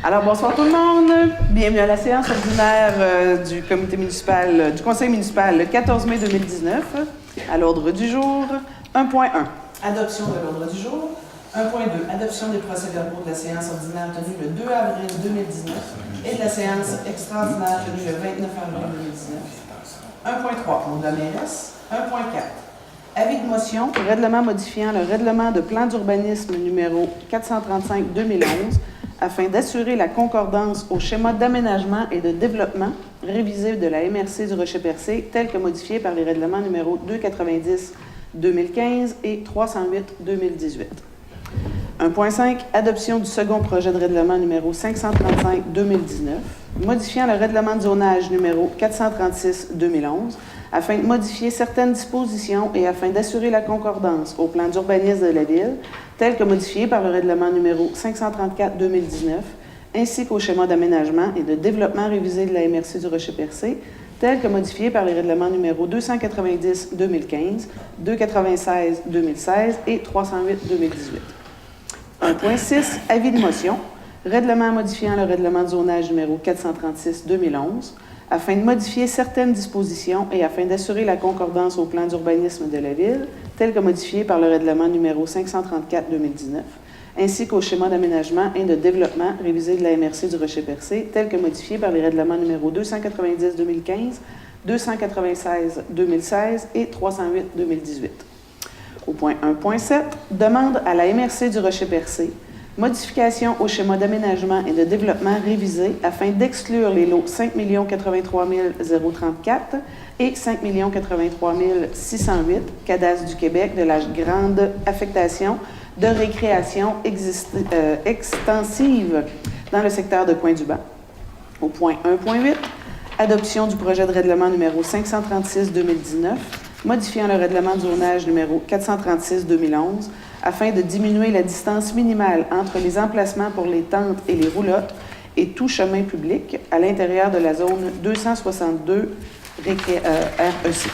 Alors, bonsoir tout le monde. Bienvenue à la séance ordinaire du comité municipal, du conseil municipal le 14 mai 2019. À l'ordre du jour, 1.1. Adoption de l'ordre du jour. 1.2. Adoption des procès-verbaux de la séance ordinaire tenue le 2 avril 2019 et de la séance extraordinaire tenue le 29 avril 2019. 1.3. Mot de la mairesse. 1.4. Avis de motion pour règlement modifiant le règlement de plan d'urbanisme numéro 435-2011 afin d'assurer la concordance au schéma d'aménagement et de développement révisé de la MRC du Rocher-Percé tel que modifié par les règlements numéro 290-2015 et 308-2018. 1.5. Adoption du second projet de règlement numéro 535-2019, modifiant le règlement de zonage numéro 436-2011, afin de modifier certaines dispositions et afin d'assurer la concordance au plan d'urbanisme de la Ville, tel que modifié par le règlement numéro 534-2019, ainsi qu'au schéma d'aménagement et de développement révisé de la MRC du Rocher-Percé, tel que modifié par les règlements numéro 290-2015, 296-2016 et 308-2018. 1.6. Avis de motion. Règlement modifiant le règlement de zonage numéro 436-2011 afin de modifier certaines dispositions et afin d'assurer la concordance au plan d'urbanisme de la Ville, tel que modifié par le règlement numéro 534-2019, ainsi qu'au schéma d'aménagement et de développement révisé de la MRC du Rocher-Percé, tel que modifié par les règlements numéro 290-2015, 296-2016 et 308-2018. Au point 1.7, demande à la MRC du Rocher-Percé modification au schéma d'aménagement et de développement révisé afin d'exclure les lots 5 083 034 et 5 083 608 cadastre du Québec de la grande affectation de récréation extensive dans le secteur de Pointe-du-Banc. Au point 1.8, adoption du projet de règlement numéro 536-2019, modifiant le règlement de zonage numéro 436-2011 afin de diminuer la distance minimale entre les emplacements pour les tentes et les roulottes et tout chemin public à l'intérieur de la zone 262 REC.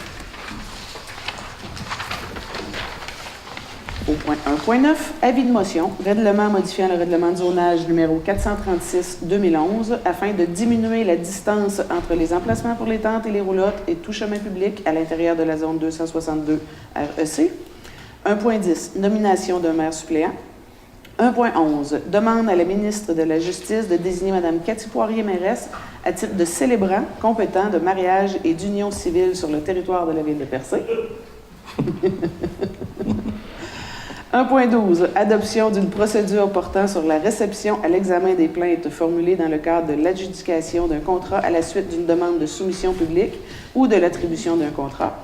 Au point 1.9, avis de motion, règlement modifiant le règlement de zonage numéro 436-2011 afin de diminuer la distance entre les emplacements pour les tentes et les roulottes et tout chemin public à l'intérieur de la zone 262 REC. 1.10, nomination d'un maire suppléant. 1.11, demande à la ministre de la Justice de désigner Mme Cathy Poirier-Mairesse à titre de célébrant compétent de mariage et d'union civile sur le territoire de la ville de Percé. 1.12, adoption d'une procédure portant sur la réception à l'examen des plaintes formulées dans le cadre de l'adjudication d'un contrat à la suite d'une demande de soumission publique ou de l'attribution d'un contrat.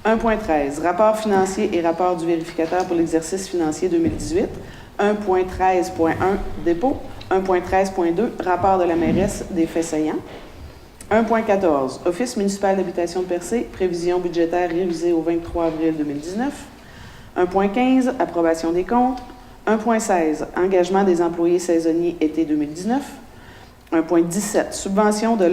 1.13, rapport financier et rapport du vérificateur pour l'exercice financier 2018. 1.13.1, dépôt. 1.13.2, rapport de la mairesse des faits saillants. 1.14, Office municipal d'habitation de Percé, prévision budgétaire révisée au 23 avril 2019. 1.15, approbation des comptes. 1.16, engagement des employés saisonniers été 2019. 1.17, subvention de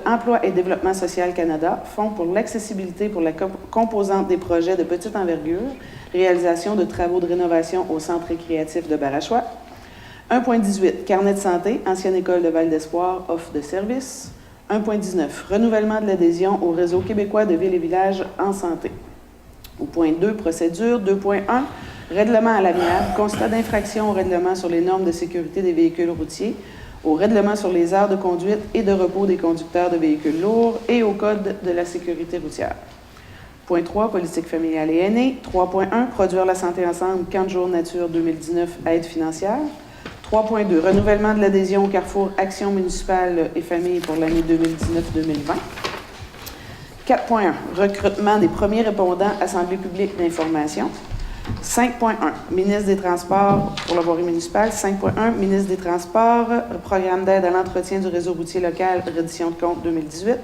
Emploi et Développement social Canada, Fonds pour l'accessibilité pour la composante des projets de petite envergure, réalisation de travaux de rénovation au centre récréatif de Barachois. 1.18, carnet de santé, ancienne école de Val d'Espoir, offre de services. 1.19, renouvellement de l'adhésion au réseau québécois de villes et villages en santé. Au point 2, procédure. 2.1, règlement à l'amiable, constat d'infraction au règlement sur les normes de sécurité des véhicules routiers, au règlement sur les heures de conduite et de repos des conducteurs de véhicules lourds et au code de la sécurité routière. Point 3, politique familiale et aînée. 3.1, produire la santé ensemble, camp de jour nature 2019, aide financière. 3.2, renouvellement de l'adhésion au Carrefour Action municipale et famille pour l'année 2019-2020. 4.1, recrutement des premiers répondants Assemblée publique d'information. 5.1, ministre des Transports pour la voirie municipale. 5.1, ministre des Transports, programme d'aide à l'entretien du réseau routier local, reddition de compte 2018.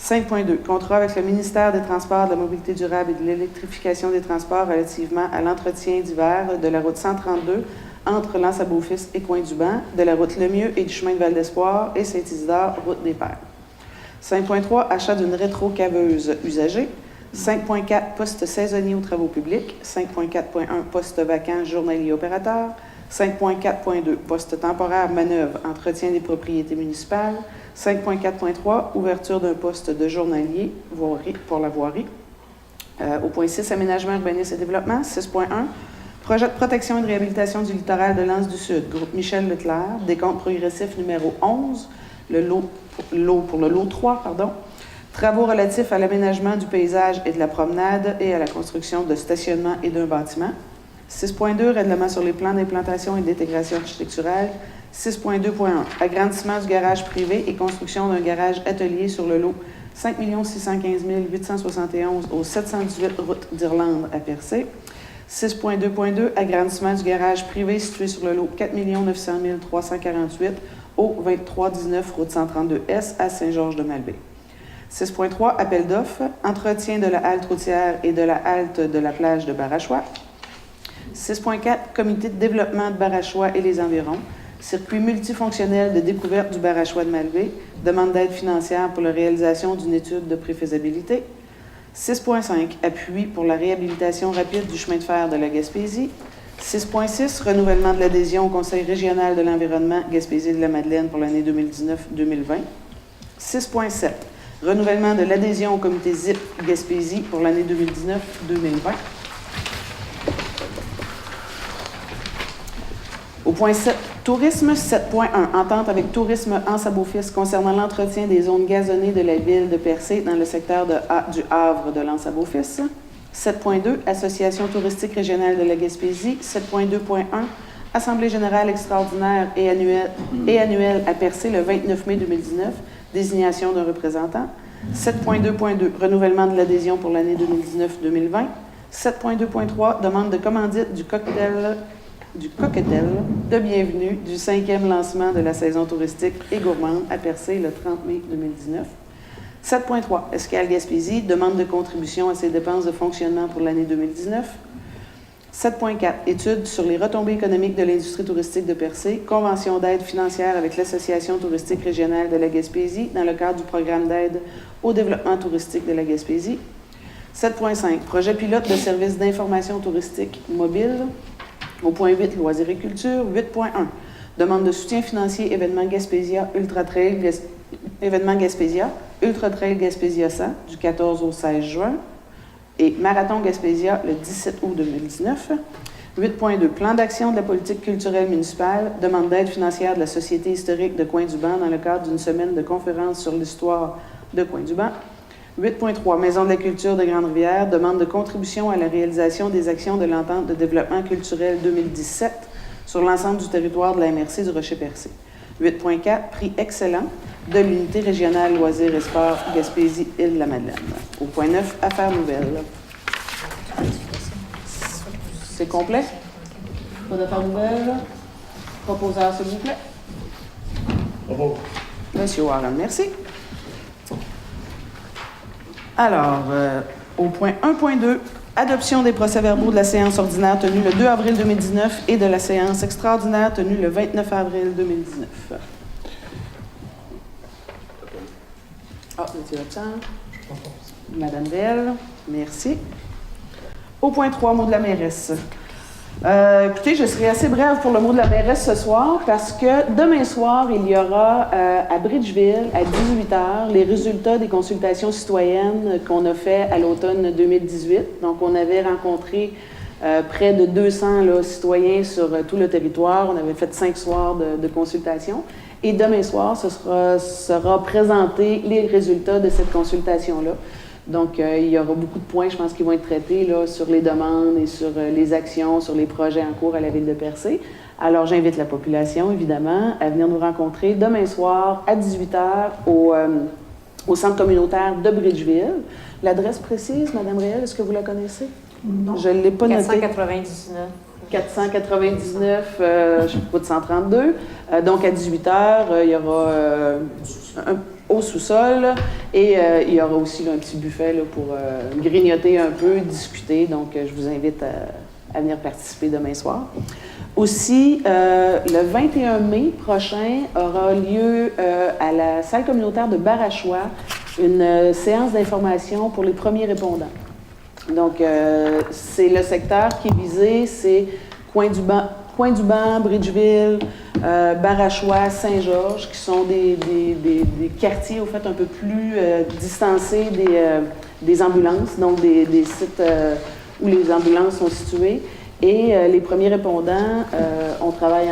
5.2, contrat avec le ministère des Transports, de la mobilité durable et de l'électrification des transports relativement à l'entretien d'hiver de la route 132 entre l'Anse-à-Beaufils et Pointe-du-Banc, de la route Lemieux et du chemin de Val d'Espoir et Saint-Isidore, route des Pères. 5.3, achat d'une rétrocaveuse usagée. 5.4, poste saisonnier aux travaux publics. 5.4.1, poste vacant journalier opérateur. 5.4.2, poste temporaire manœuvre, entretien des propriétés municipales. 5.4.3, ouverture d'un poste de journalier pour la voirie. Au point 6, aménagement, urbanisme et développement. 6.1, projet de protection et de réhabilitation du littoral de l'Anse du Sud, groupe Michel Leclerc, décompte progressif numéro 11, le lot 3, pardon. Travaux relatifs à l'aménagement du paysage et de la promenade et à la construction de stationnement et d'un bâtiment. 6.2, règlement sur les plans d'implantation et d'intégration architecturale. 6.2.1, agrandissement du garage privé et construction d'un garage atelier sur le lot 5 615 871 au 718 route d'Irlande à Percé. 6.2.2, agrandissement du garage privé situé sur le lot 4 900 348 au 2319 route 132S à Saint-Georges-de-Malbaie. 6.3, appel d'offres, entretien de la halte routière et de la halte de la plage de Barachois. 6.4, comité de développement de Barachois et les environs, circuit multifonctionnel de découverte du Barachois de Malbaie, demande d'aide financière pour la réalisation d'une étude de préfaisabilité. 6.5, appui pour la réhabilitation rapide du chemin de fer de la Gaspésie. 6.6, renouvellement de l'adhésion au Conseil régional de l'environnement Gaspésie-de-la-Madeleine pour l'année 2019-2020. 6.7, renouvellement de l'adhésion au comité ZIP Gaspésie pour l'année 2019-2020. Au point 7, tourisme 7.1, entente avec Tourisme Anse-à-Beaufils concernant l'entretien des zones gazonnées de la ville de Percé dans le secteur du Havre de l'Anse-à-Beaufils. 7.2, Association touristique régionale de la Gaspésie. 7.2.1, Assemblée générale extraordinaire et annuelle à Percé le 29 mai 2019, désignation d'un représentant. 7.2.2, renouvellement de l'adhésion pour l'année 2019-2020. 7.2.3, demande de commandite du cocktail de bienvenue du 5e lancement de la saison touristique et gourmande à Percé le 30 mai 2019. 7.3, Escale Gaspésie, demande de contribution à ses dépenses de fonctionnement pour l'année 2019. 7.4, étude sur les retombées économiques de l'industrie touristique de Percé, convention d'aide financière avec l'Association touristique régionale de la Gaspésie dans le cadre du programme d'aide au développement touristique de la Gaspésie. 7.5, projet pilote de services d'information touristique mobile. Au point 8, loisirs et culture. 8.1, demande de soutien financier événement Gaspésia Ultra Trail Gaspésia 100 du 14 au 16 juin et Marathon Gaspésia le 17 août 2019. 8.2, plan d'action de la politique culturelle municipale, demande d'aide financière de la Société historique de Coin-du-Banc dans le cadre d'une semaine de conférences sur l'histoire de Coin-du-Banc. 8.3, Maison de la culture de Grande-Rivière, demande de contribution à la réalisation des actions de l'entente de développement culturel 2017 sur l'ensemble du territoire de la MRC du Rocher-Percé. 8.4, prix excellent de l'unité régionale loisirs et sports Gaspésie-Île-de-la-Madeleine. Au point 9, affaires nouvelles. C'est complet? Pas d'affaires nouvelles? Proposeur, s'il vous plaît. Bravo. Monsieur Warren, merci. Alors, au point 1.2, adoption des procès-verbaux de la séance ordinaire tenue le 2 avril 2019 et de la séance extraordinaire tenue le 29 avril 2019. Ah, monsieur Lapsan. Madame Bell, merci. Au point 3, mot de la mairesse. Écoutez, je serai assez brève pour le mot de la mairesse ce soir parce que demain soir, il y aura à Bridgeville, à 18h, les résultats des consultations citoyennes qu'on a fait à l'automne 2018. Donc, on avait rencontré près de 200 citoyens sur tout le territoire. On avait fait 5 soirs de consultation. Et demain soir, sera présenté les résultats de cette consultation-là. Donc, il y aura beaucoup de points, je pense, qui vont être traités là, sur les demandes et sur les actions, sur les projets en cours à la Ville de Percé. Alors, j'invite la population, évidemment, à venir nous rencontrer demain soir à 18h au centre communautaire de Bridgeville. L'adresse précise, Mme Réal, est-ce que vous la connaissez? Non. Je ne l'ai pas notée. 499. 499, route 132. Donc, à 18h, il y aura au sous-sol et il y aura aussi là, un petit buffet là, pour grignoter un peu, discuter. Donc, je vous invite à venir participer demain soir. Aussi, le 21 mai prochain aura lieu à la salle communautaire de Barachois une séance d'information pour les premiers répondants. Donc, c'est le secteur qui est visé, c'est Pointe-du-Banc, Bridgeville, Barachois, Saint-Georges, qui sont des quartiers, au fait, un peu plus distancés des ambulances, donc des sites où les ambulances sont situées. Et les premiers répondants, on travaille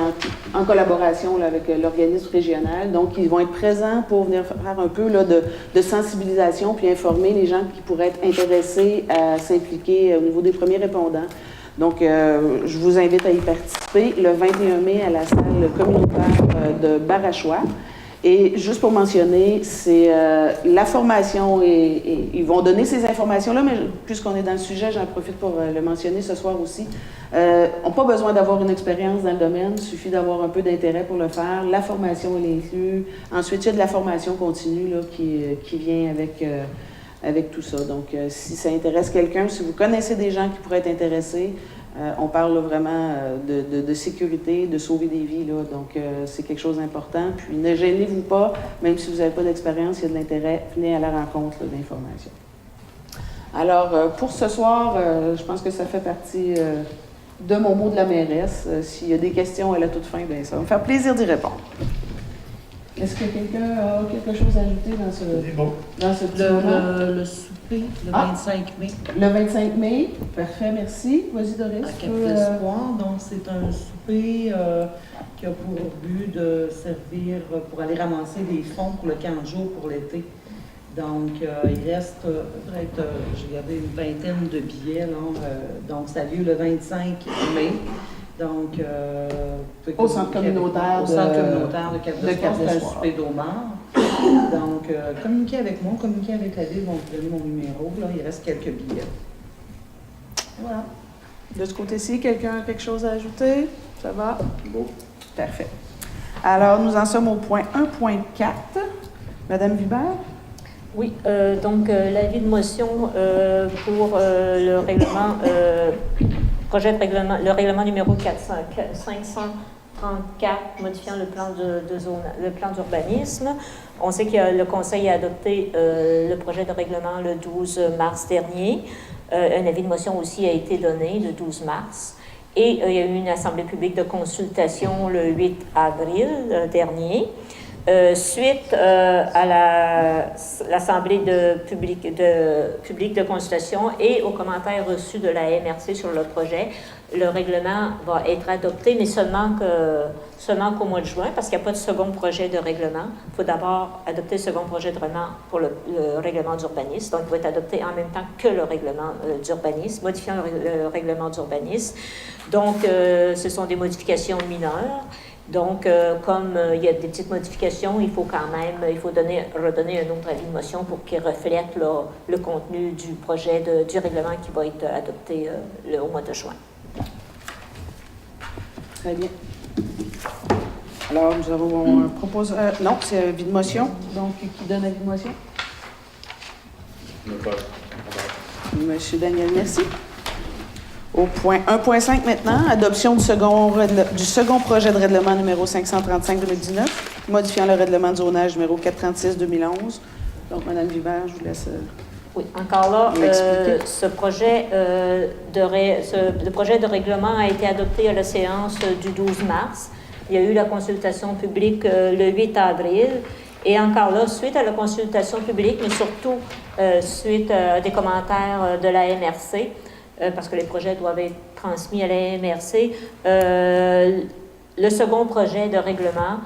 en collaboration là, avec l'organisme régional. Donc, ils vont être présents pour venir faire un peu là, de sensibilisation puis informer les gens qui pourraient être intéressés à s'impliquer au niveau des premiers répondants. Donc, je vous invite à y participer le 21 mai à la salle communautaire de Barachois. Et juste pour mentionner, c'est la formation et ils vont donner ces informations-là, mais puisqu'on est dans le sujet, j'en profite pour le mentionner ce soir aussi. On n'a pas besoin d'avoir une expérience dans le domaine, il suffit d'avoir un peu d'intérêt pour le faire. La formation est inclue. Ensuite, il y a de la formation continue là, qui vient avec tout ça. Donc, si ça intéresse quelqu'un, si vous connaissez des gens qui pourraient être intéressés, on parle là, vraiment de sécurité, de sauver des vies. Là, donc, c'est quelque chose d'important. Puis, ne gênez-vous pas, même si vous n'avez pas d'expérience, il y a de l'intérêt, venez à la rencontre d'informations. Alors, pour ce soir, je pense que ça fait partie de mon mot de la mairesse. S'il y a des questions à la toute fin, bien, ça va me faire plaisir d'y répondre. Est-ce que quelqu'un a quelque chose à ajouter dans ce petit moment? Le souper, le 25 mai. Le 25 mai, parfait, merci. Vas-y, Doris. À Cap d'Espoir. Donc, c'est un souper qui a pour but de servir pour aller ramasser des fonds pour le camp de jour pour l'été. Donc, il reste peut-être, j'ai gardé une vingtaine de billets. Là, donc, ça a lieu le 25 mai. Donc, au centre communautaire de Cap d'Espoir, c'est un souper d'Omar. Donc, communiquez avec moi, communiquez avec la ville, vont vous donner mon numéro. Là, il reste quelques billets. Voilà. De ce côté-ci, quelqu'un a quelque chose à ajouter? Ça va? Bon. Parfait. Alors, nous en sommes au point 1.4. Madame Vibert? Oui, donc l'avis de motion pour le règlement, projet de règlement, le règlement numéro 534 modifiant le plan le plan d'urbanisme. On sait que le Conseil a adopté le projet de règlement le 12 mars dernier. Un avis de motion aussi a été donné le 12 mars. Et il y a eu une assemblée publique de consultation le 8 avril dernier. Suite à l'assemblée publique de consultation et aux commentaires reçus de la MRC sur le projet, le règlement va être adopté, mais seulement qu'au mois de juin, parce qu'il n'y a pas de second projet de règlement. Il faut d'abord adopter le second projet de règlement pour le règlement d'urbanisme. Donc, il va être adopté en même temps que le règlement d'urbanisme, modifiant le règlement d'urbanisme. Donc, ce sont des modifications mineures. Donc, comme il y a des petites modifications, il faut quand même, redonner un autre avis de motion pour qu'il reflète le contenu du projet du règlement qui va être adopté au mois de juin. Très bien. Alors, nous avons un propositeur. Non, c'est un avis de motion. Donc, qui donne avis de motion? Monsieur Daniel, merci. Au point 1.5 maintenant, adoption du second projet de règlement numéro 535-2019, modifiant le règlement de zonage numéro 436-2011. Donc, Mme Vibert, je vous laisse Oui, encore là, le projet de règlement a été adopté à la séance du 12 mars. Il y a eu la consultation publique le 8 avril. Et encore là, suite à la consultation publique, mais surtout suite à des commentaires de la MRC, parce que les projets doivent être transmis à la MRC. Le second projet de règlement,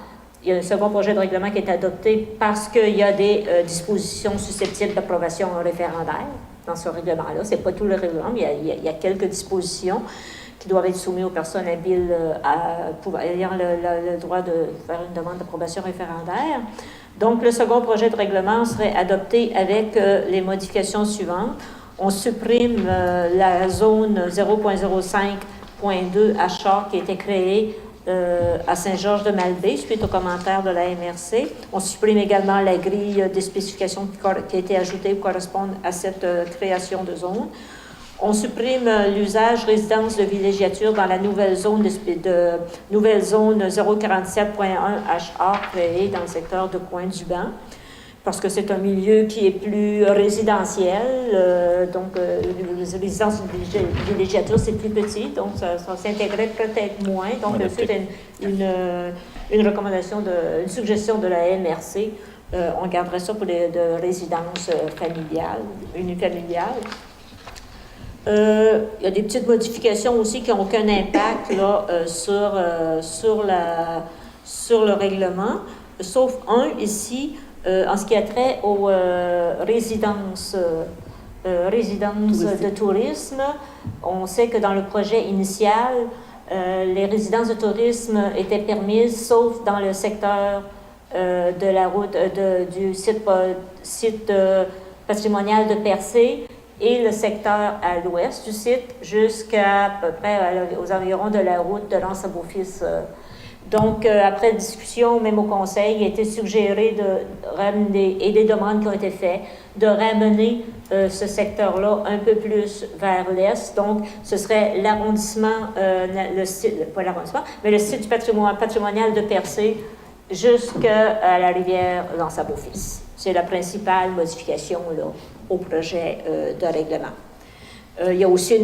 il y a un second projet de règlement qui est adopté parce qu'il y a des dispositions susceptibles d'approbation référendaire dans ce règlement-là. Ce n'est pas tout le règlement, mais il y a quelques dispositions qui doivent être soumises aux personnes habiles ayant le droit de faire une demande d'approbation référendaire. Donc, le second projet de règlement serait adopté avec les modifications suivantes. On supprime la zone 0.05.2 achat qui a été créée à Saint-Georges-de-Malbaie suite aux commentaires de la MRC. On supprime également la grille des spécifications qui a été ajoutée pour correspondre à cette création de zone. On supprime l'usage résidence de villégiature dans la nouvelle zone nouvelle zone 047.1 HA créée dans le secteur de Pointe-du-Banc. parce que c'est un milieu qui est plus résidentiel, donc les résidences de villégiature, c'est plus petit, donc ça s'intégrait peut-être moins. Donc, c'est une recommandation, une suggestion de la MRC. On garderait ça pour les de résidences familiales, unifamiliales. Il y a des petites modifications aussi qui n'ont aucun impact là, sur le règlement, sauf un ici, en ce qui a trait aux résidences de tourisme. On sait que dans le projet initial, les résidences de tourisme étaient permises, sauf dans le secteur de la route du site patrimonial de Percé et le secteur à l'ouest du site, jusqu'à peu près aux environs de la route de l'Anse-à-Beaufils. Donc, après discussion, même au Conseil, il a été suggéré de ramener, et des demandes qui ont été faites, de ramener ce secteur-là un peu plus vers l'est. Donc, ce serait l'arrondissement, pas l'arrondissement, mais le site du patrimonial de Percé jusqu'à la rivière l'Anse-à-Beaufils. C'est la principale modification là, au projet de règlement. Il y a aussi,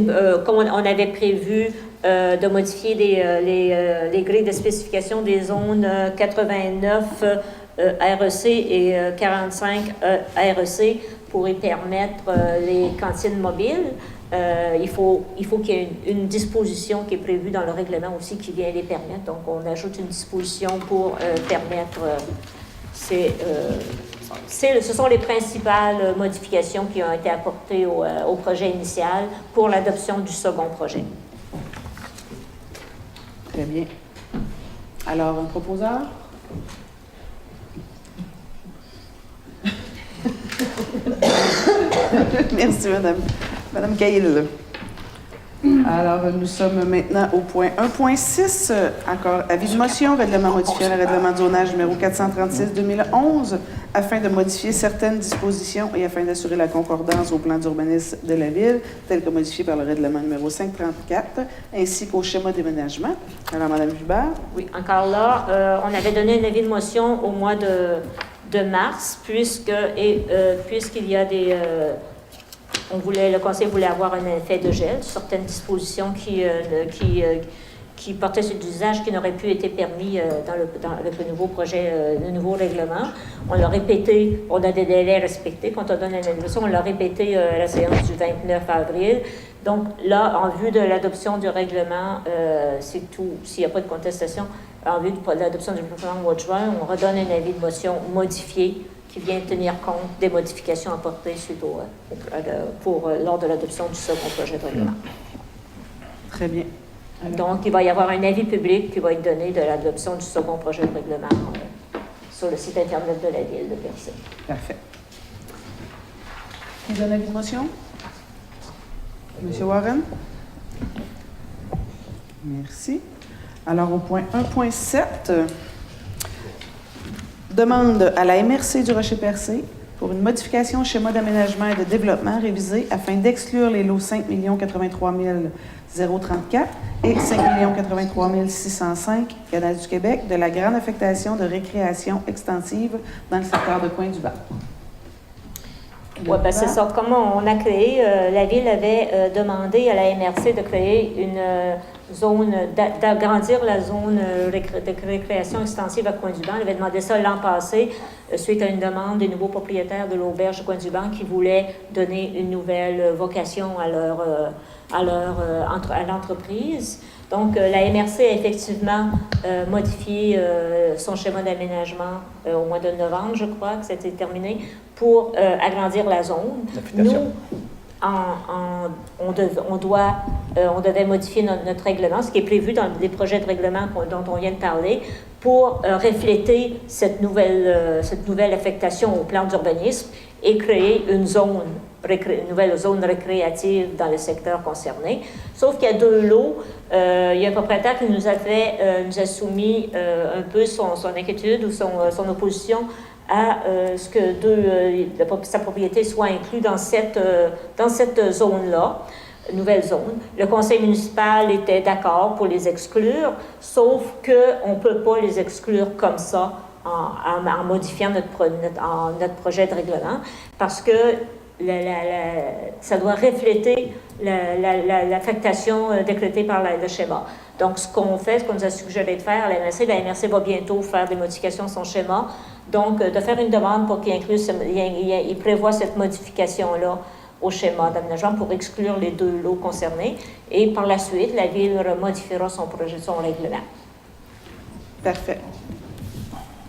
comme on avait prévu, de modifier les grilles de spécification des zones 89 REC et 45 REC pour y permettre les cantines mobiles. Il faut qu'il y ait une disposition qui est prévue dans le règlement aussi qui vient les permettre. Donc, on ajoute une disposition pour permettre ce sont les principales modifications qui ont été apportées au projet initial pour l'adoption du second projet. Très bien. Alors, un proposeur? Merci, madame. Madame Cahill. Alors, nous sommes maintenant au point 1.6. Encore, avis de motion, règlement modifiant le règlement de zonage numéro 436-2011 afin de modifier certaines dispositions et afin d'assurer la concordance au plan d'urbanisme de la Ville, tel que modifié par le règlement numéro 534, ainsi qu'au schéma d'aménagement. Alors, madame Hubert. Oui, encore là, on avait donné un avis de motion au mois de mars, puisqu'il y a des... le Conseil voulait avoir un effet de gel sur certaines dispositions qui portaient sur des usages qui n'auraient plus été permis avec le nouveau projet, le nouveau règlement. On l'a répété, on a des délais respectés. Quand on donne une évaluation, on l'a répété à la séance du 29 avril. Donc là, en vue de l'adoption du règlement, c'est tout. S'il n'y a pas de contestation, en vue de l'adoption du règlement au mois de juin, on redonne un avis de motion modifié qui vient tenir compte des modifications apportées suite lors de l'adoption du second projet de règlement. Très bien. Donc, il va y avoir un avis public qui va être donné de l'adoption du second projet de règlement sur le site Internet de la Ville de Percé. Parfait. Qui donne avis de motion? Monsieur Warren? Merci. Alors, au point 1.7, demande à la MRC du Rocher-Percé pour une modification au schéma d'aménagement et de développement révisé afin d'exclure les lots 5 083 034 et 5 083 605 Canal du Québec de la grande affectation de récréation extensive dans le secteur de Pointe-du-Bar. Oui, bien c'est ça. Comme on a créé, la Ville avait demandé à la MRC de créer une zone, d'agrandir la zone de récréation extensive à Coin-du-Banc. Elle avait demandé ça l'an passé, suite à une demande des nouveaux propriétaires de l'auberge de Coin-du-Banc qui voulaient donner une nouvelle vocation à l'entreprise. Donc, la MRC a effectivement modifié son schéma d'aménagement au mois de novembre, je crois que c'était terminé, pour agrandir la zone. Nous, on devait modifier notre règlement, ce qui est prévu dans les projets de règlement dont on vient de parler, pour refléter cette nouvelle affectation au plan d'urbanisme et créer une nouvelle zone récréative dans le secteur concerné. Sauf qu'il y a deux lots. Il y a un propriétaire qui nous a soumis un peu son inquiétude ou son opposition à ce que sa propriété soit inclue dans cette zone-là, nouvelle zone. Le conseil municipal était d'accord pour les exclure, sauf qu'on ne peut pas les exclure comme ça en modifiant notre projet de règlement, parce que ça doit refléter l'affectation décrétée par le schéma. Donc, ce qu'on nous a suggéré de faire à la MRC va bientôt faire des modifications de son schéma. Donc, de faire une demande pour il prévoit cette modification-là au schéma d'aménagement pour exclure les 2 lots concernés. Et par la suite, la Ville modifiera son règlement. Parfait.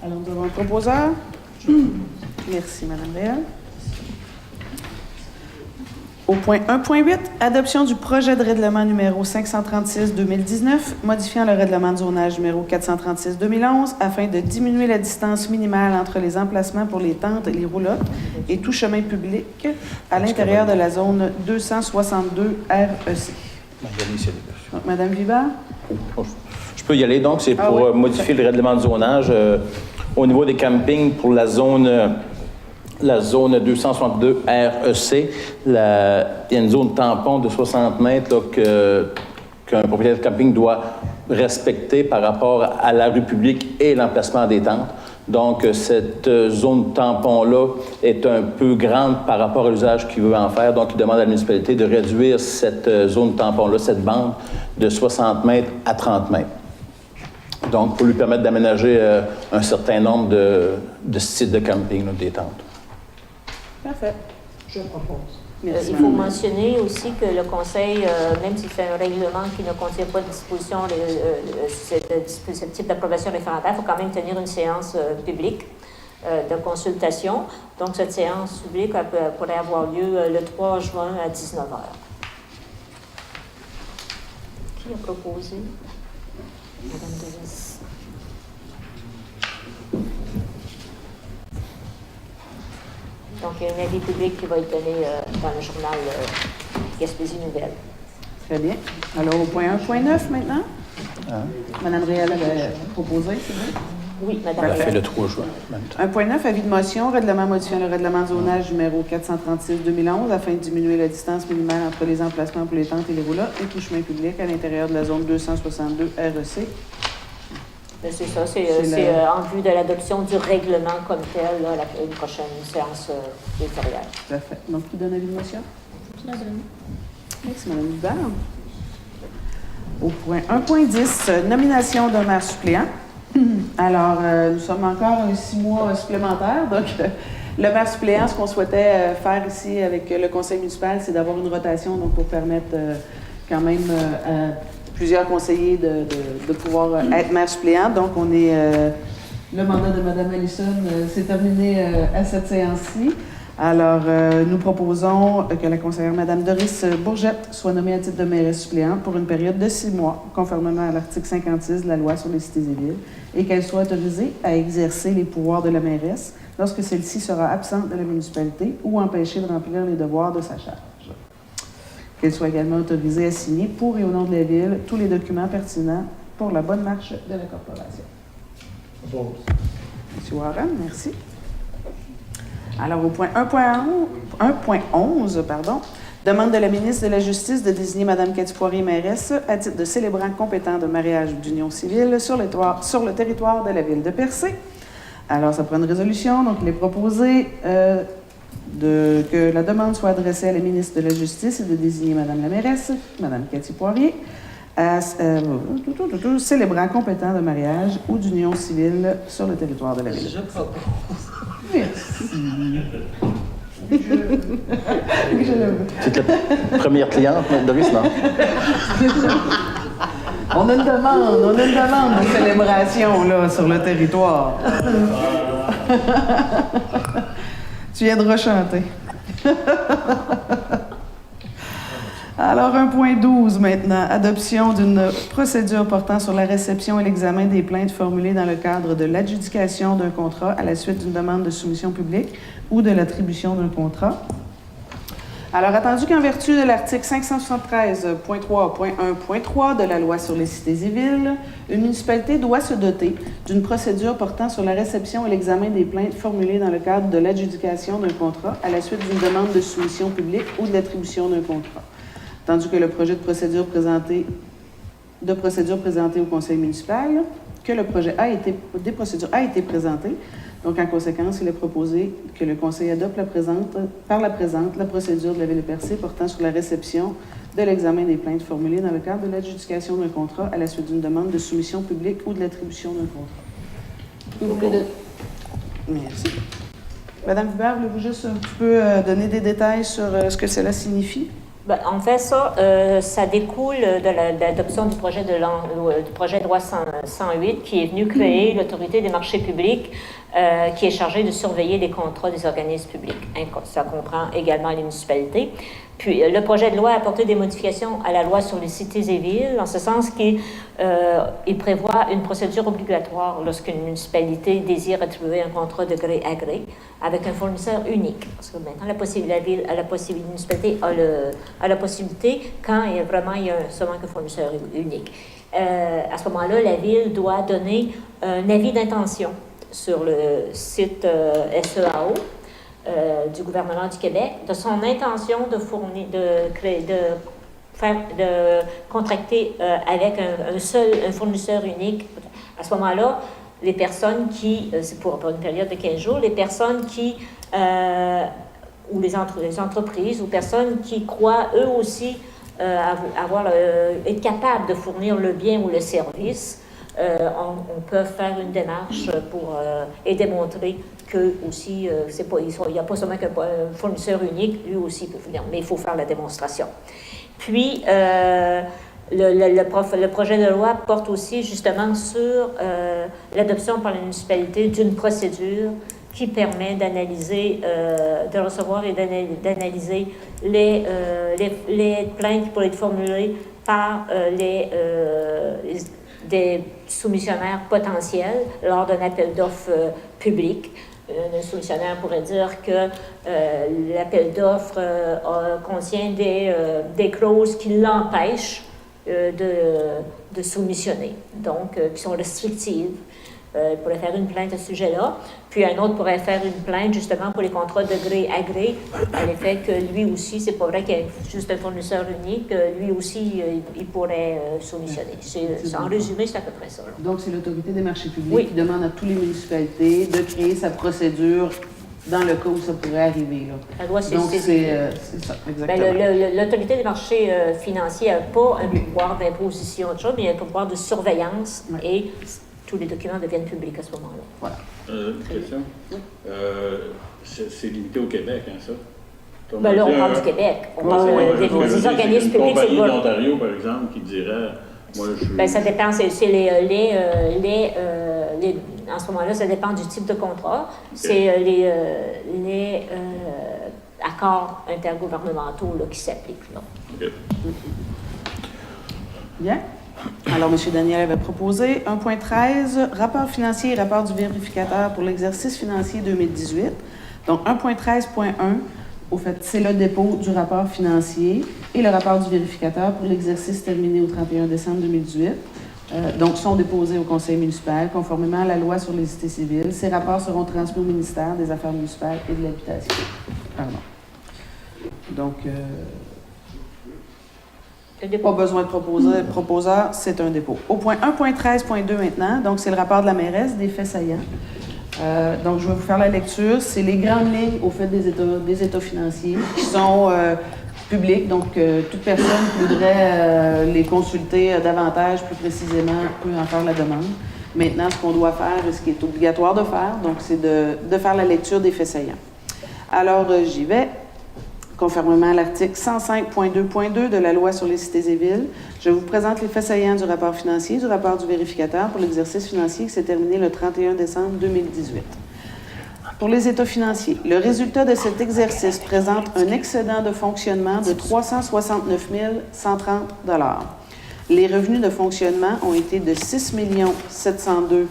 Alors, nous avons un proposeur. Merci, Mme Réal. Au point 1.8, adoption du projet de règlement numéro 536-2019, modifiant le règlement de zonage numéro 436-2011 afin de diminuer la distance minimale entre les emplacements pour les tentes, les roulottes et tout chemin public à l'intérieur de la zone 262 REC. Donc, Mme Vibard? Je peux y aller. Donc, c'est pour modifier le règlement de zonage au niveau des campings pour la zone 262 REC. Il y a une zone tampon de 60 mètres qu'un propriétaire de camping doit respecter par rapport à la rue publique et l'emplacement des tentes. Donc, cette zone tampon-là est un peu grande par rapport à l'usage qu'il veut en faire. Donc, il demande à la municipalité de réduire cette zone tampon-là, cette bande, de 60 mètres à 30 mètres. Donc, pour lui permettre d'aménager un certain nombre de sites de camping, là, des tentes. Parfait. Je propose. Merci, Il faut Mme. mentionner aussi que le Conseil, même si c'est un règlement qui ne contient pas de disposition ce type d'approbation référendaire, il faut quand même tenir une séance publique de consultation. Donc, cette séance publique pourrait avoir lieu le 3 juin à 19h. Qui a proposé? Madame Denis. Donc, il y a un avis public qui va être donné dans le journal Gaspésie Nouvelle. Très bien. Alors, au point 1.9 maintenant. Mme Réal avait proposé, c'est vrai? Oui, Madame. Parfait, le 3 juin. 1.9, avis de motion, règlement modifiant le règlement de zonage numéro 436-2011 afin de diminuer la distance minimale entre les emplacements pour les tentes et les roulottes et tout chemin public à l'intérieur de la zone 262 REC. Mais c'est ça, c'est en vue de l'adoption du règlement comme tel, là, une prochaine séance ultérieure. Tout à fait. Donc, qui donne avis de motion? Merci, Mme Hubert. Au point 1.10, nomination d'un maire suppléant. Alors, nous sommes encore 6 mois supplémentaires. Donc, le maire suppléant, ce qu'on souhaitait faire ici avec le conseil municipal, c'est d'avoir une rotation donc pour permettre quand même à plusieurs conseillers de pouvoir être maire suppléant. Donc, on est... le mandat de Mme Allison s'est terminé à cette séance-ci. Alors, nous proposons que la conseillère Mme Doris Bourgette soit nommée à titre de mairesse suppléante pour une période de 6 mois, conformément à l'article 56 de la loi sur les cités et villes, et qu'elle soit autorisée à exercer les pouvoirs de la mairesse lorsque celle-ci sera absente de la municipalité ou empêchée de remplir les devoirs de sa charge. Qu'elle soit également autorisée à signer pour et au nom de la Ville tous les documents pertinents pour la bonne marche de la corporation. Oppose. M. Warren, merci. Alors, au point 1.11, demande de la ministre de la Justice de désigner Mme Cathy Poirier mairesse à titre de célébrant compétent de mariage ou d'union civile sur le territoire de la Ville de Percé. Alors, ça prend une résolution, donc il est proposé que la demande soit adressée à la ministre de la Justice et de désigner Mme la mairesse, Mme Cathy Poirier, célébrant compétent de mariage ou d'union civile sur le territoire de la Ville. Je propose. Merci. C'est la première cliente, Doris, non? On a une demande de célébration là, sur le territoire. Tu viendras chanter. Alors, 1.12 maintenant. Adoption d'une procédure portant sur la réception et l'examen des plaintes formulées dans le cadre de l'adjudication d'un contrat à la suite d'une demande de soumission publique ou de l'attribution d'un contrat. Alors, attendu qu'en vertu de l'article 573.3.1.3 de la loi sur les cités et villes, une municipalité doit se doter d'une procédure portant sur la réception et l'examen des plaintes formulées dans le cadre de l'adjudication d'un contrat à la suite d'une demande de soumission publique ou de l'attribution d'un contrat. Tandis que le projet de procédure présenté au conseil municipal, que le projet des procédures a été présenté. Donc, en conséquence, il est proposé que le Conseil adopte la procédure de la Ville de Percé portant sur la réception de l'examen des plaintes formulées dans le cadre de l'adjudication d'un contrat à la suite d'une demande de soumission publique ou de l'attribution d'un contrat. Vous voulez Merci. Madame Hubert, voulez-vous juste un petit peu donner des détails sur ce que cela signifie? Ben, en fait, ça découle de l'adoption du projet de loi 108 qui est venu créer l'Autorité des marchés publics qui est chargée de surveiller les contrats des organismes publics. Ça comprend également les municipalités. Puis, le projet de loi a apporté des modifications à la loi sur les cités et villes, en ce sens qu'il prévoit une procédure obligatoire lorsqu'une municipalité désire attribuer un contrat de gré à gré avec un fournisseur unique. Parce que maintenant, la municipalité a la possibilité, quand il y a seulement qu'un fournisseur unique. À ce moment-là, la ville doit donner un avis d'intention sur le site SEAO. Du gouvernement du Québec, de son intention de contracter avec un fournisseur unique. À ce moment-là, les personnes c'est pour une période de 15 jours, les personnes ou les entreprises ou personnes qui croient eux aussi être capables de fournir le bien ou le service, on peut faire une démarche et démontrer que aussi, il n'y a pas seulement qu'un fournisseur unique, lui aussi peut fournir, mais il faut faire la démonstration. Puis, le projet de loi porte aussi justement sur l'adoption par la municipalité d'une procédure qui permet d'analyser, de recevoir et d'analyser les plaintes qui pourraient être formulées par des soumissionnaires potentiels lors d'un appel d'offres public. Un soumissionnaire pourrait dire que l'appel d'offres contient des clauses qui l'empêchent de soumissionner, donc qui sont restrictives. Il pourrait faire une plainte à ce sujet-là. Puis un autre pourrait faire une plainte justement pour les contrats de gré à gré, à l'effet que lui aussi, c'est pas vrai qu'il y a juste un fournisseur unique, lui aussi, il pourrait soumissionner. En résumé, c'est à peu près ça. Là. Donc, c'est l'Autorité des marchés publics qui demande à toutes les municipalités de créer sa procédure dans le cas où ça pourrait arriver. Là. La loi, donc, c'est ça, exactement. L'Autorité des marchés financiers n'a pas un pouvoir d'imposition, mais il y a un pouvoir de surveillance et tous les documents deviennent publics à ce moment-là. Voilà. Une question? C'est limité au Québec, hein, ça? Là, on parle du Québec. On parle des organismes publics. Une compagnie d'Ontario, par exemple, qui dirait... Moi, ça dépend. En ce moment-là, ça dépend du type de contrat. Okay. C'est les accords intergouvernementaux là, qui s'appliquent. Là. Okay. Bien. Alors, M. Daniel avait proposé 1.13, rapport financier et rapport du vérificateur pour l'exercice financier 2018. Donc, 1.13.1, au fait, c'est le dépôt du rapport financier et le rapport du vérificateur pour l'exercice terminé au 31 décembre 2018. Donc, sont déposés au conseil municipal conformément à la loi sur les cités civiles. Ces rapports seront transmis au ministère des Affaires municipales et de l'Habitation. Pardon. Donc, pas besoin de proposeur, c'est un dépôt. Au point 1.13.2 maintenant, donc c'est le rapport de la mairesse des faits saillants. Donc, je vais vous faire la lecture. C'est les grandes lignes au fait des états financiers qui sont publics. Donc, toute personne qui voudrait les consulter davantage, plus précisément, peut en faire la demande. Maintenant, ce qu'on doit faire, ce qui est obligatoire de faire, donc c'est de faire la lecture des faits saillants. Alors, j'y vais. Conformément à l'article 105.2.2 de la loi sur les cités et villes, je vous présente les faits saillants du rapport financier, du rapport du vérificateur pour l'exercice financier qui s'est terminé le 31 décembre 2018. Pour les états financiers, le résultat de cet exercice présente un excédent de fonctionnement de 369 130 $. Les revenus de fonctionnement ont été de 6 702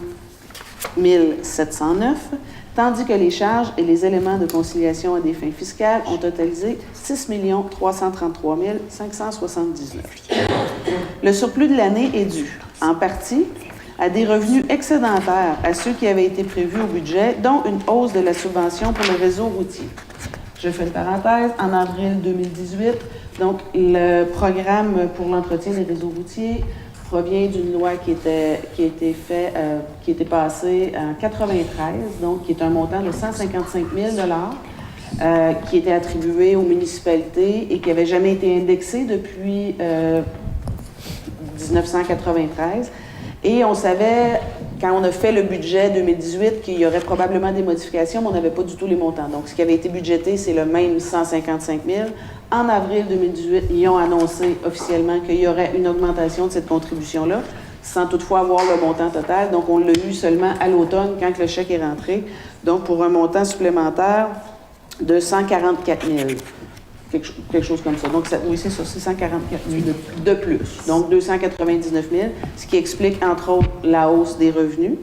709 $, tandis que les charges et les éléments de conciliation à des fins fiscales ont totalisé 6 333 579 $. Le surplus de l'année est dû, en partie, à des revenus excédentaires à ceux qui avaient été prévus au budget, dont une hausse de la subvention pour le réseau routier. Je fais une parenthèse, en avril 2018, donc le programme pour l'entretien des réseaux routiers provient d'une loi qui était passée en 93, donc qui est un montant de 155 000 qui était attribué aux municipalités et qui n'avait jamais été indexé depuis 1993. Et on savait, quand on a fait le budget 2018, qu'il y aurait probablement des modifications, mais on n'avait pas du tout les montants. Donc, ce qui avait été budgété, c'est le même 155 000. En avril 2018, ils ont annoncé officiellement qu'il y aurait une augmentation de cette contribution-là, sans toutefois avoir le montant total. Donc, on l'a eu seulement à l'automne, quand le chèque est rentré. Donc, pour un montant supplémentaire de 144 000. Quelque chose comme ça. Donc, oui, c'est ça, c'est 144 000 de plus. Donc, 299 000, ce qui explique, entre autres, la hausse des revenus.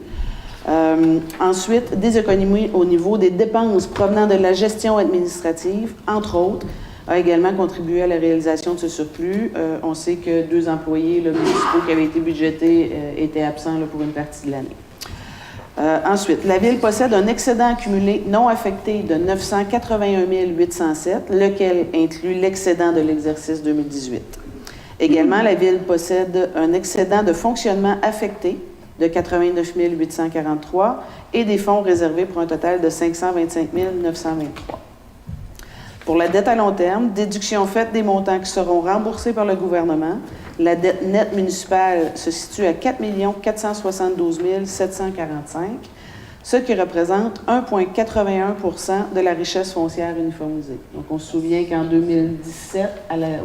Ensuite, des économies au niveau des dépenses provenant de la gestion administrative, entre autres, a également contribué à la réalisation de ce surplus. On sait que 2 employés municipaux qui avaient été budgétés étaient absents pour une partie de l'année. Ensuite, la Ville possède un excédent accumulé non affecté de 981 807, lequel inclut l'excédent de l'exercice 2018. Également, la Ville possède un excédent de fonctionnement affecté de 89 843 et des fonds réservés pour un total de 525 923. Pour la dette à long terme, déduction faite des montants qui seront remboursés par le gouvernement, la dette nette municipale se situe à 4 472 745, ce qui représente 1,81 de la richesse foncière uniformisée. Donc, on se souvient qu'en 2017,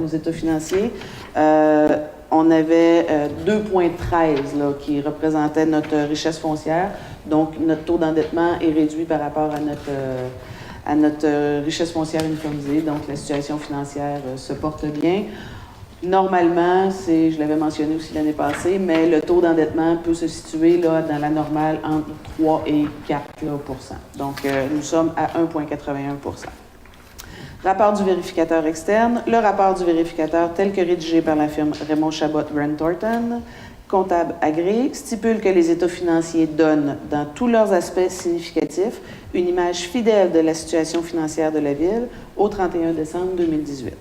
aux états financiers, on avait 2,13 qui représentait notre richesse foncière. Donc, notre taux d'endettement est réduit par rapport à notre richesse foncière uniformisée. Donc, la situation financière se porte bien. Normalement, je l'avais mentionné aussi l'année passée, mais le taux d'endettement peut se situer là, dans la normale entre 3 et 4 %. Donc, nous sommes à 1,81 %. Rapport du vérificateur externe. Le rapport du vérificateur tel que rédigé par la firme Raymond Chabot Grant Thornton, comptable agréé, stipule que les états financiers donnent, dans tous leurs aspects significatifs, une image fidèle de la situation financière de la Ville au 31 décembre 2018,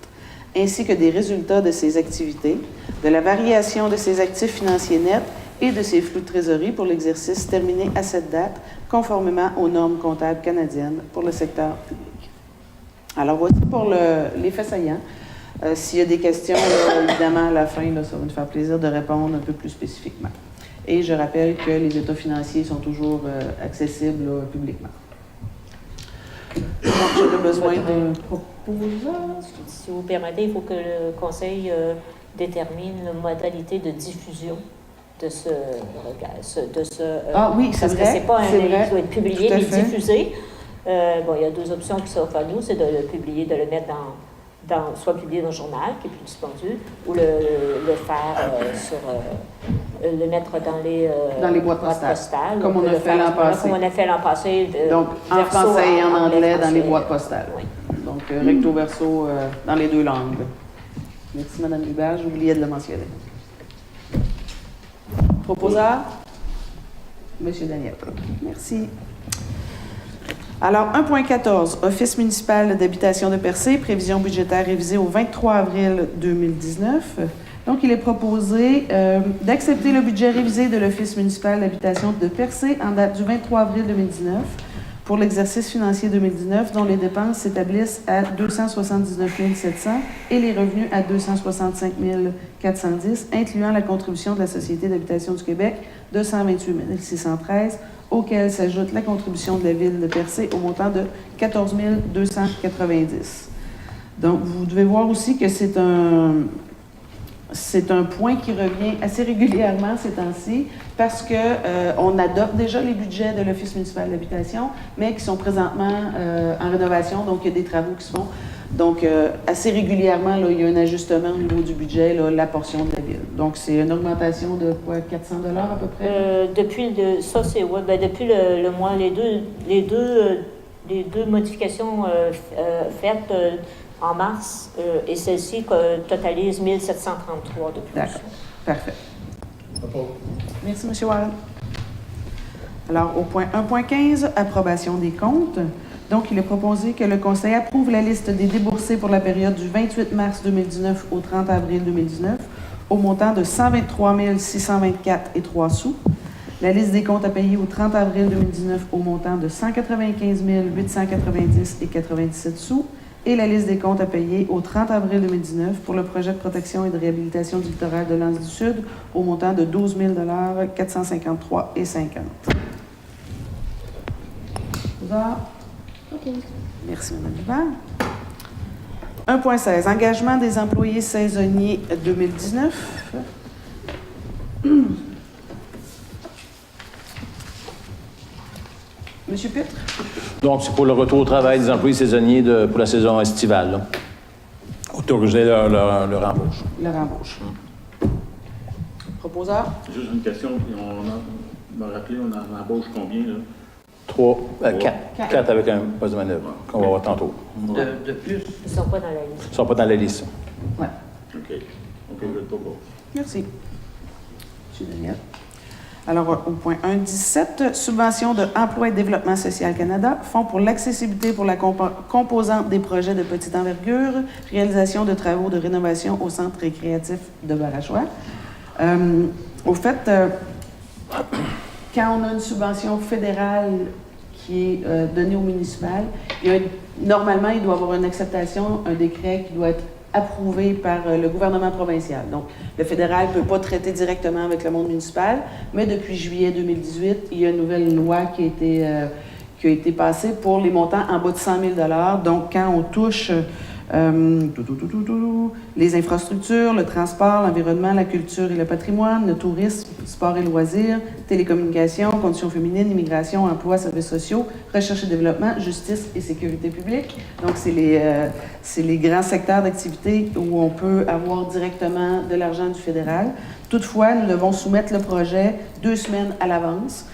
ainsi que des résultats de ses activités, de la variation de ses actifs financiers nets et de ses flux de trésorerie pour l'exercice terminé à cette date, conformément aux normes comptables canadiennes pour le secteur public. Alors, voici pour les faits saillants. S'il y a des questions, évidemment, à la fin, ça va nous faire plaisir de répondre un peu plus spécifiquement. Et je rappelle que les états financiers sont toujours accessibles publiquement. Donc, j'aurais besoin d'un proposant. Si vous permettez, il faut que le Conseil détermine la modalité de diffusion de ce ah oui, c'est vrai. Parce que c'est pas un livre qui doit être publié, mais fait. diffusé. Bon, il y a 2 options qui s'offrent à nous, c'est de le publier, de le mettre soit publié dans le journal, qui est plus dispendieux, ou le faire le mettre dans les boîtes postales, comme on a fait l'an passé. Comme on a fait l'an passé. Donc, en français et en anglais dans les boîtes postales. Oui. Donc, recto verso dans les 2 langues. Merci, Mme Hubert. J'oubliais de le mentionner. Proposeur? Monsieur Daniel. Merci. Alors, 1,14, Office municipal d'habitation de Percé, prévision budgétaire révisée au 23 avril 2019. Donc, il est proposé d'accepter le budget révisé de l'Office municipal d'habitation de Percé en date du 23 avril 2019 pour l'exercice financier 2019, dont les dépenses s'établissent à 279 700 et les revenus à 265 410, incluant la contribution de la Société d'habitation du Québec de 128 613, auquel s'ajoute la contribution de la Ville de Percé au montant de 14 290. Donc, vous devez voir aussi que c'est un point qui revient assez régulièrement ces temps-ci parce qu'on adopte déjà les budgets de l'Office municipal d'habitation, mais qui sont présentement en rénovation, donc il y a des travaux qui se font. Donc, assez régulièrement, là, il y a un ajustement au niveau du budget, là, la portion de la Ville. Donc, c'est une augmentation de quoi, 400 $ à peu près? Depuis le mois, les deux modifications faites en mars et celle-ci totalise 1733 de plus. D'accord. Parfait. Merci, M. Warren. Alors, au point 1.15, approbation des comptes. Donc, il est proposé que le Conseil approuve la liste des déboursés pour la période du 28 mars 2019 au 30 avril 2019 au montant de 123 624 et 3 sous. La liste des comptes à payer au 30 avril 2019 au montant de 195 890 et 97 sous. Et la liste des comptes à payer au 30 avril 2019 pour le projet de protection et de réhabilitation du littoral de l'Anse du Sud au montant de 12 453 et 50. Merci, Mme Dubert. 1.16. Engagement des employés saisonniers 2019. Monsieur Pitre? Donc, c'est pour le retour au travail des employés saisonniers pour la saison estivale. Là. Autoriser leur embauche. Leur embauche. Proposeur? Juste une question, on m'a rappelé, on en embauche combien, là? 4. 4 avec un poste de manœuvre, qu'on va voir tantôt. De plus. Ils ne sont pas dans la liste. Ils ne sont pas dans la liste. Oui. OK, je le propose. Merci. M. Daniel. Alors, au point 1.17, subvention de Emploi et Développement social Canada, Fonds pour l'accessibilité pour la composante des projets de petite envergure, réalisation de travaux de rénovation au centre récréatif de Barachois. Au fait, quand on a une subvention fédérale qui est donnée au municipal, normalement, il doit y avoir une acceptation, un décret qui doit être approuvé par le gouvernement provincial. Donc, le fédéral ne peut pas traiter directement avec le monde municipal, mais depuis juillet 2018, il y a une nouvelle loi qui a été passée pour les montants en bas de 100 000 $. Donc, quand on touche les infrastructures, le transport, l'environnement, la culture et le patrimoine, le tourisme, sport et loisirs, télécommunications, conditions féminines, immigration, emploi, services sociaux, recherche et développement, justice et sécurité publique. Donc, c'est les grands secteurs d'activité où on peut avoir directement de l'argent du fédéral. Toutefois, nous devons soumettre le projet 2 semaines à l'avance.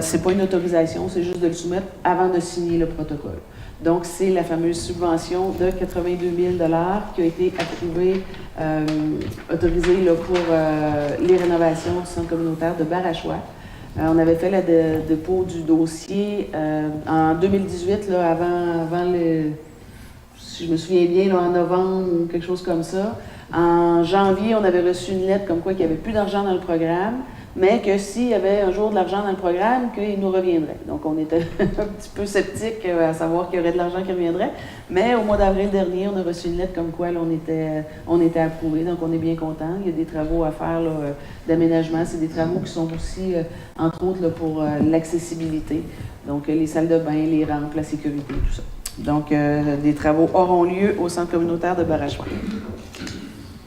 C'est pas une autorisation, c'est juste de le soumettre avant de signer le protocole. Donc, c'est la fameuse subvention de 82 000 $ qui a été approuvée, autorisée là, pour les rénovations du centre communautaire de Barachois. On avait fait le dépôt du dossier en 2018, là, avant le... Si je me souviens bien, là, en novembre ou quelque chose comme ça. En janvier, on avait reçu une lettre comme quoi il n'y avait plus d'argent dans le programme, mais que s'il y avait un jour de l'argent dans le programme, qu'il nous reviendrait. Donc, on était un petit peu sceptiques à savoir qu'il y aurait de l'argent qui reviendrait. Mais au mois d'avril dernier, on a reçu une lettre comme quoi là, on était approuvé. Donc, on est bien content. Il y a des travaux à faire là, d'aménagement. C'est des travaux qui sont aussi, entre autres, là, pour l'accessibilité. Donc, les salles de bain, les rampes, la sécurité, tout ça. Donc, des travaux auront lieu au centre communautaire de Barachois.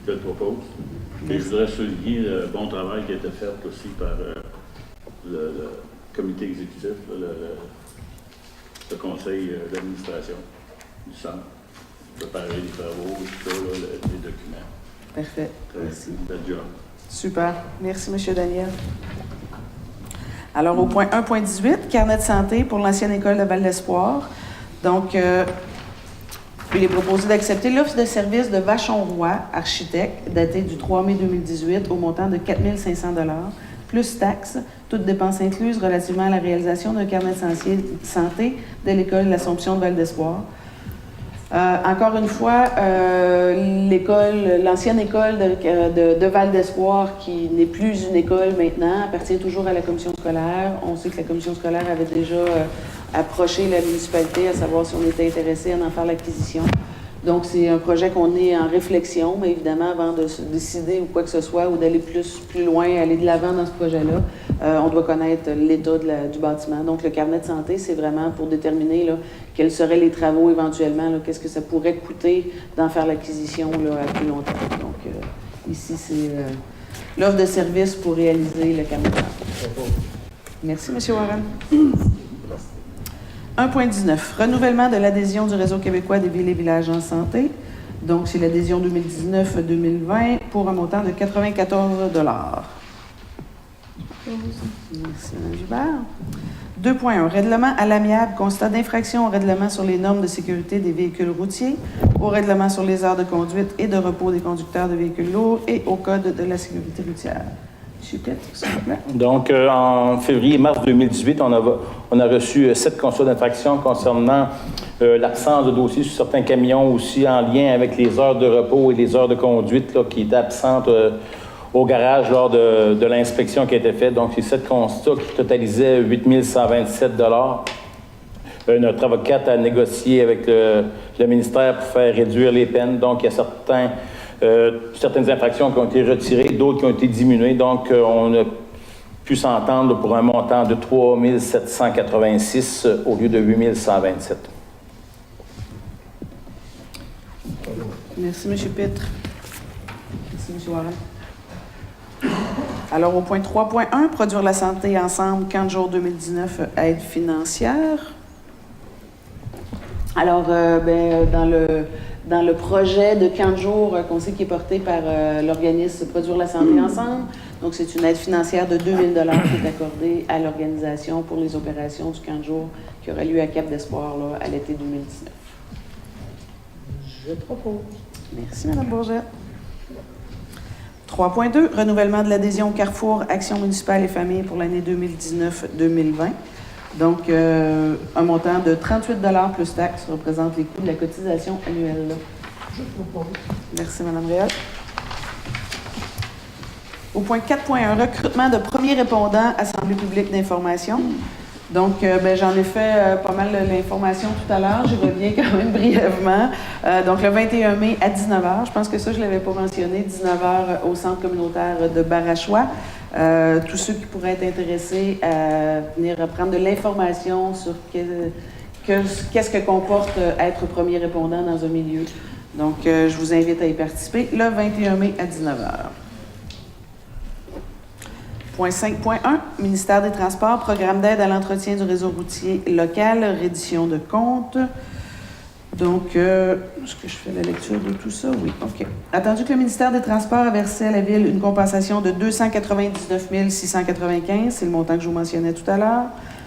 Je le propose. Et je voudrais souligner le bon travail qui a été fait aussi par le comité exécutif, là, le conseil d'administration du centre. Préparer les travaux, tout ça, là, les documents. Parfait. Merci. Bel job. Super. Merci, M. Daniel. Alors, au point 1.18, carnet de santé pour l'ancienne école de Val-d'Espoir. Donc, il est proposé d'accepter l'offre de service de Vachon-Roy, architecte, datée du 3 mai 2018, au montant de 4 500 $, plus taxes, toutes dépenses incluses relativement à la réalisation d'un carnet de santé de l'école de l'Assomption de Val-d'Espoir. Encore une fois, l'ancienne école de Val-d'Espoir, qui n'est plus une école maintenant, appartient toujours à la commission scolaire. On sait que la commission scolaire avait déjà approché la municipalité à savoir si on était intéressé à en faire l'acquisition. Donc, c'est un projet qu'on est en réflexion, mais évidemment, avant de se décider ou quoi que ce soit, ou d'aller plus loin, aller de l'avant dans ce projet-là, on doit connaître l'état du bâtiment. Donc, le carnet de santé, c'est vraiment pour déterminer là, quels seraient les travaux éventuellement, là, qu'est-ce que ça pourrait coûter d'en faire l'acquisition là, à plus long terme. Donc, ici, c'est l'offre de service pour réaliser le carnet de santé. Merci, M. Warren. 1.19. Renouvellement de l'adhésion du Réseau québécois des villes et villages en santé. Donc, c'est l'adhésion 2019-2020 pour un montant de 94 $. Merci, Mme Gilbert. 2.1. Règlement à l'amiable, constat d'infraction au règlement sur les normes de sécurité des véhicules routiers, au règlement sur les heures de conduite et de repos des conducteurs de véhicules lourds et au code de la sécurité routière. Donc, en février-mars 2018, on a reçu 7 constats d'infraction concernant l'absence de dossiers sur certains camions aussi en lien avec les heures de repos et les heures de conduite là, qui étaient absentes au garage lors de l'inspection qui a été faite. Donc, c'est 7 constats qui totalisaient 8 127 Notre avocate a négocié avec le ministère pour faire réduire les peines. Donc, il y a certaines infractions qui ont été retirées, d'autres qui ont été diminuées. Donc, on a pu s'entendre pour un montant de 3 786 au lieu de 8 127. Merci, M. Pitre. Merci, M. Warren. Alors, au point 3.1, produire la santé ensemble, camp de jour 2019, aide financière. Alors, dans le projet de camp de jour qu'on sait qui est porté par l'organisme Produire la santé ensemble, donc c'est une aide financière de 2 000 $ qui est accordée à l'organisation pour les opérations du camp de jour qui aura lieu à Cap d'Espoir là, à l'été 2019. Je propose. Merci, Mme Bourget. 3.2, renouvellement de l'adhésion au Carrefour Action municipale et famille pour l'année 2019-2020. Donc, un montant de 38 $ plus taxes représente les coûts de la cotisation annuelle. Je propose. Merci, Mme Réal. Au point 4.1, recrutement de premiers répondants, Assemblée publique d'information. Donc, j'en ai fait pas mal l'information tout à l'heure. Je reviens quand même brièvement. Donc, le 21 mai à 19h, je pense que ça, je ne l'avais pas mentionné, 19h au centre communautaire de Barachois. Tous ceux qui pourraient être intéressés à venir prendre de l'information sur qu'est-ce que comporte être premier répondant dans un milieu. Donc, je vous invite à y participer le 21 mai à 19h. Point 5.1, ministère des Transports, programme d'aide à l'entretien du réseau routier local, reddition de comptes. Donc, est-ce que je fais la lecture de tout ça? Oui, OK. Attendu que le ministère des Transports a versé à la Ville une compensation de 299 695, c'est le montant que je vous mentionnais tout à l'heure,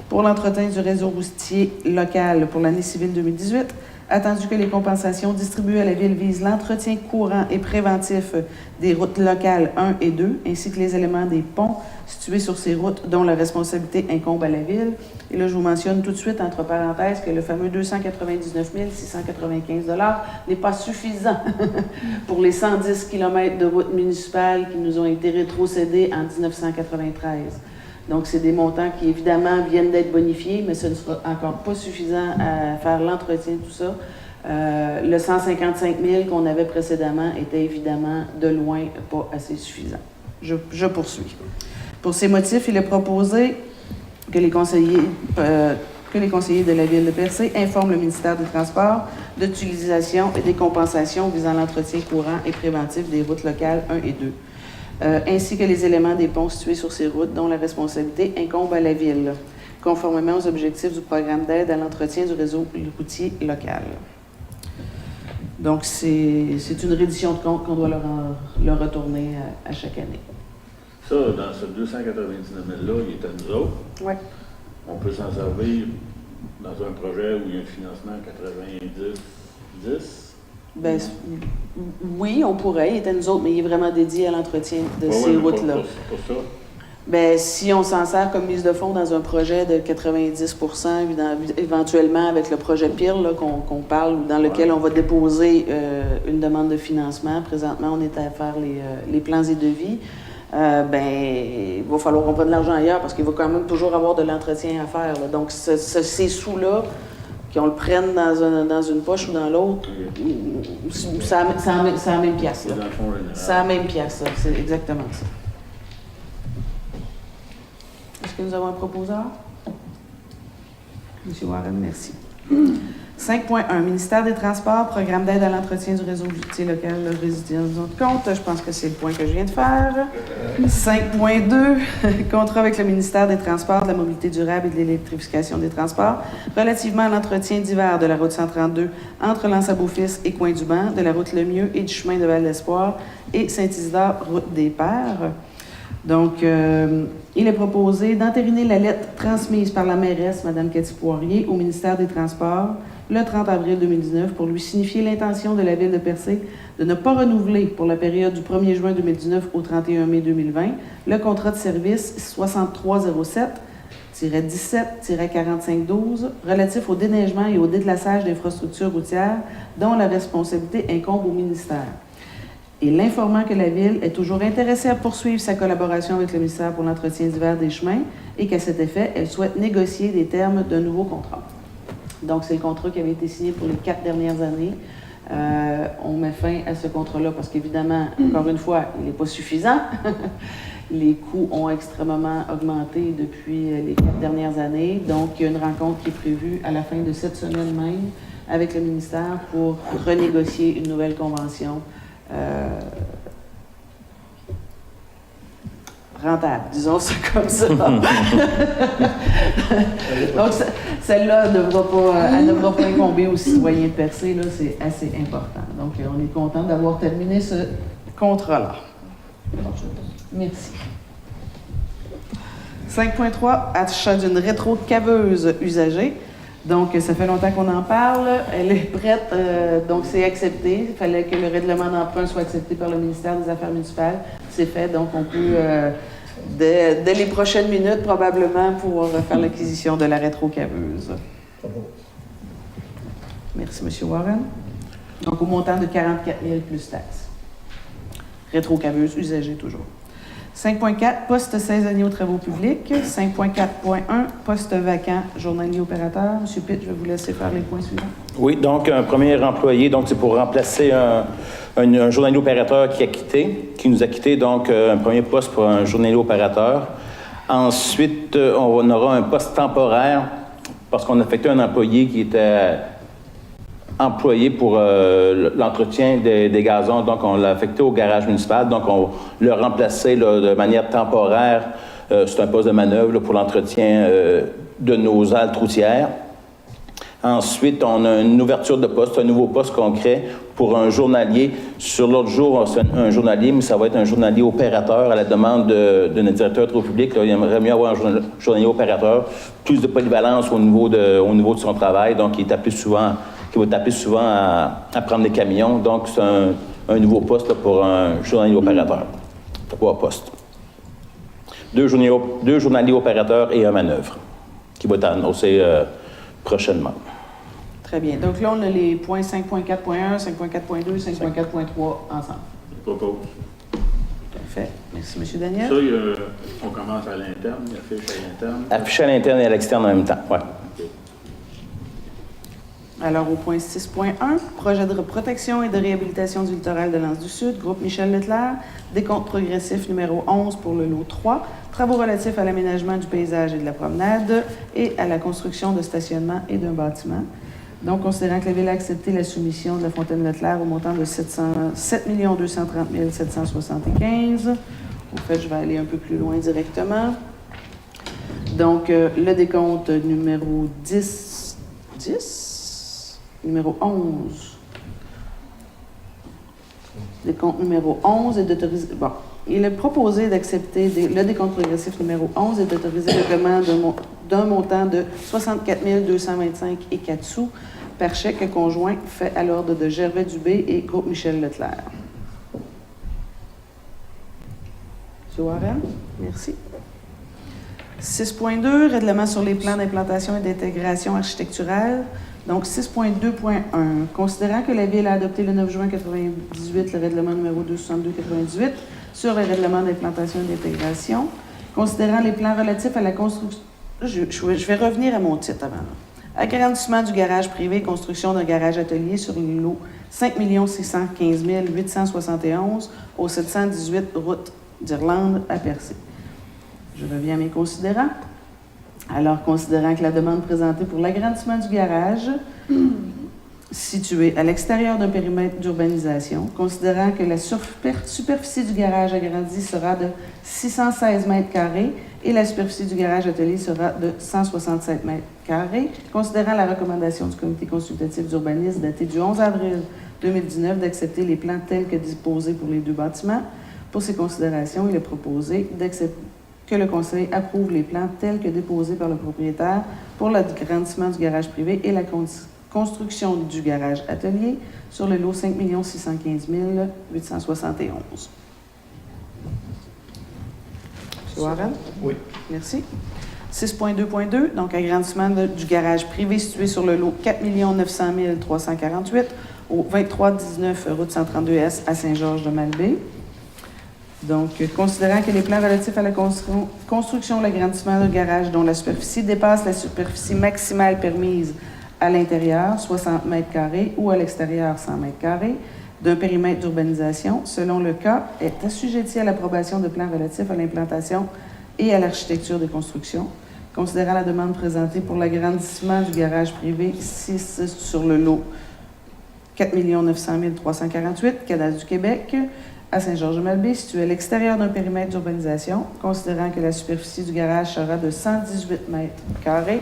pour l'entretien du réseau routier local pour l'année civile 2018, attendu que les compensations distribuées à la Ville visent l'entretien courant et préventif des routes locales 1 et 2, ainsi que les éléments des ponts situés sur ces routes dont la responsabilité incombe à la Ville. Et là, je vous mentionne tout de suite, entre parenthèses, que le fameux 299 695 $ n'est pas suffisant pour les 110 km de routes municipales qui nous ont été rétrocédés en 1993. Donc, c'est des montants qui, évidemment, viennent d'être bonifiés, mais ce ne sera encore pas suffisant à faire l'entretien de tout ça. Le 155 000 qu'on avait précédemment était évidemment de loin pas assez suffisant. Je poursuis. Pour ces motifs, il est proposé que les conseillers de la Ville de Percé informent le ministère des Transports de l'utilisation et des compensations visant l'entretien courant et préventif des routes locales 1 et 2. Ainsi que les éléments des ponts situés sur ces routes dont la responsabilité incombe à la Ville, conformément aux objectifs du programme d'aide à l'entretien du réseau routier local. Donc, c'est une reddition de compte qu'on doit leur retourner à chaque année. Ça, dans ce 299 000-là, il est à nous autres. Oui. On peut s'en servir dans un projet où il y a un financement 90-10. Ben, oui, on pourrait, il est à nous autres, mais il est vraiment dédié à l'entretien de ces routes-là. Pour ça. Ben, si on s'en sert comme mise de fonds dans un projet de 90%, éventuellement avec le projet PIR qu'on parle, dans lequel on va déposer une demande de financement. Présentement, on est à faire les plans et devis. Il va falloir qu'on prenne de l'argent ailleurs parce qu'il va quand même toujours avoir de l'entretien à faire. Là. Donc, ces sous-là, qu'on le prenne dans une poche ou dans l'autre, ça a la même pièce. Ça a la même pièce, c'est exactement ça. Est-ce que nous avons un proposeur? M. Warren, merci. 5.1, ministère des Transports, programme d'aide à l'entretien du réseau routier local, résidence de compte. Je pense que c'est le point que je viens de faire. 5.2, contrat avec le ministère des Transports, de la mobilité durable et de l'électrification des transports, relativement à l'entretien d'hiver de la route 132 entre l'Anse-à-Beaufils et Coin-du-Banc, de la route Lemieux et du chemin de Val-d'Espoir et Saint-Isidore, route des Pères. Donc, il est proposé d'entériner la lettre transmise par la mairesse, Mme Cathy Poirier, au ministère des Transports le 30 avril 2019 pour lui signifier l'intention de la Ville de Percé de ne pas renouveler pour la période du 1er juin 2019 au 31 mai 2020 le contrat de service 6307-17-4512 relatif au déneigement et au déclassage d'infrastructures routières dont la responsabilité incombe au ministère. et l'informant que la Ville est toujours intéressée à poursuivre sa collaboration avec le ministère pour l'entretien d'hiver des chemins et qu'à cet effet, elle souhaite négocier des termes d'un nouveau contrat. Donc, c'est le contrat qui avait été signé pour les 4 dernières années. On met fin à ce contrat-là parce qu'évidemment, encore une fois, il n'est pas suffisant. Les coûts ont extrêmement augmenté depuis les 4 dernières années. Donc, il y a une rencontre qui est prévue à la fin de cette semaine même avec le ministère pour renégocier une nouvelle convention rentable, disons ça comme ça. Donc, celle-là ne devra pas incomber aux citoyens de Percé, là, c'est assez important. Donc, on est content d'avoir terminé ce contrat-là. Merci. 5.3, achat d'une rétro-caveuse usagée. Donc, ça fait longtemps qu'on en parle. Elle est prête, donc c'est accepté. Il fallait que le règlement d'emprunt soit accepté par le ministère des Affaires municipales. C'est fait, donc on peut, dès les prochaines minutes, probablement, pouvoir faire l'acquisition de la rétro-caveuse. Merci, M. Warren. Donc, au montant de 44 000 plus taxes. Rétro-caveuse usagée toujours. 5.4, poste saisonnier aux travaux publics. 5.4.1, poste vacant, journalier opérateur. M. Pitt, je vais vous laisser faire les points suivants. Oui, donc un premier employé, donc c'est pour remplacer un journalier opérateur qui nous a quitté, donc un premier poste pour un journalier opérateur. Ensuite, on aura un poste temporaire parce qu'on a affecté un employé qui était employé pour l'entretien des gazons, donc on l'a affecté au garage municipal, donc on l'a remplacé là, de manière temporaire. C'est un poste de manœuvre là, pour l'entretien de nos haltes routières. Ensuite, on a une ouverture de poste, un nouveau poste qu'on crée pour un journalier. Sur l'autre jour, c'est un journalier, mais ça va être un journalier opérateur à la demande de notre directeur de travaux publics. Là, il aimerait mieux avoir un journalier opérateur, plus de polyvalence au niveau de son travail, donc il va taper souvent à prendre des camions. Donc, c'est un nouveau poste là, pour un journalier opérateur. 3 postes. 2 journaliers opérateurs et un manœuvre qui va être annoncé prochainement. Très bien. Donc là, on a les points 5.4.1, 5.4.2, 5.4.3 ensemble. Je propose. Parfait. Merci, M. Daniel. Ça, on commence à l'interne, il affiche à l'interne. Affiché à l'interne et à l'externe en même temps, oui. Okay. Alors, au point 6.1, projet de protection et de réhabilitation du littoral de l'Anse du Sud, groupe Michel Leclerc, décompte progressif numéro 11 pour le lot 3, travaux relatifs à l'aménagement du paysage et de la promenade et à la construction de stationnement et d'un bâtiment. Donc, considérant que la Ville a accepté la soumission de la Fontaine-Leclerc au montant de 7 230 775, au fait, je vais aller un peu plus loin directement. Donc, le décompte numéro 10, numéro 11. Décompte numéro 11 est d'autoriser... Bon, il est proposé d'accepter le décompte progressif numéro 11 et d'autoriser le paiement d'un montant de 64 225 et 4 sous par chèque conjoint fait à l'ordre de Gervais Dubé et groupe Michel Leclerc. M. Warren, merci. 6.2, règlement sur les plans d'implantation et d'intégration architecturale. Donc, 6.2.1. Considérant que la Ville a adopté le 9 juin 1998 le règlement numéro 262/98 sur le règlement d'implantation et d'intégration, considérant les plans relatifs à la construction... Je vais revenir à mon titre avant. Agrandissement du garage privé, construction d'un garage atelier sur le lot 5 615 871 au 718 route d'Irlande à Percé. Je reviens à mes considérants. Alors, considérant que la demande présentée pour l'agrandissement du garage, situé à l'extérieur d'un périmètre d'urbanisation, considérant que la superficie du garage agrandi sera de 616 mètres carrés et la superficie du garage atelier sera de 167 mètres carrés, considérant la recommandation du comité consultatif d'urbanisme datée du 11 avril 2019 d'accepter les plans tels que disposés pour les 2 bâtiments. Pour ces considérations, il est proposé que le Conseil approuve les plans tels que déposés par le propriétaire pour l'agrandissement du garage privé et la construction du garage atelier sur le lot 5 615 871. M. Warren? Oui. Merci. 6.2.2, donc agrandissement du garage privé situé sur le lot 4 900 348 au 2319 route 132S à Saint-Georges-de-Malbaie. Donc, considérant que les plans relatifs à la construction ou l'agrandissement d'un garage dont la superficie dépasse la superficie maximale permise à l'intérieur, 60 mètres carrés, ou à l'extérieur, 100 mètres carrés, d'un périmètre d'urbanisation, selon le cas, est assujetti à l'approbation de plans relatifs à l'implantation et à l'architecture des constructions. Considérant la demande présentée pour l'agrandissement du garage privé 6 sur le lot 4 900 348, Cadastre du Québec, à Saint-Georges-de-Malbaie, situé à l'extérieur d'un périmètre d'urbanisation, considérant que la superficie du garage sera de 118 mètres carrés,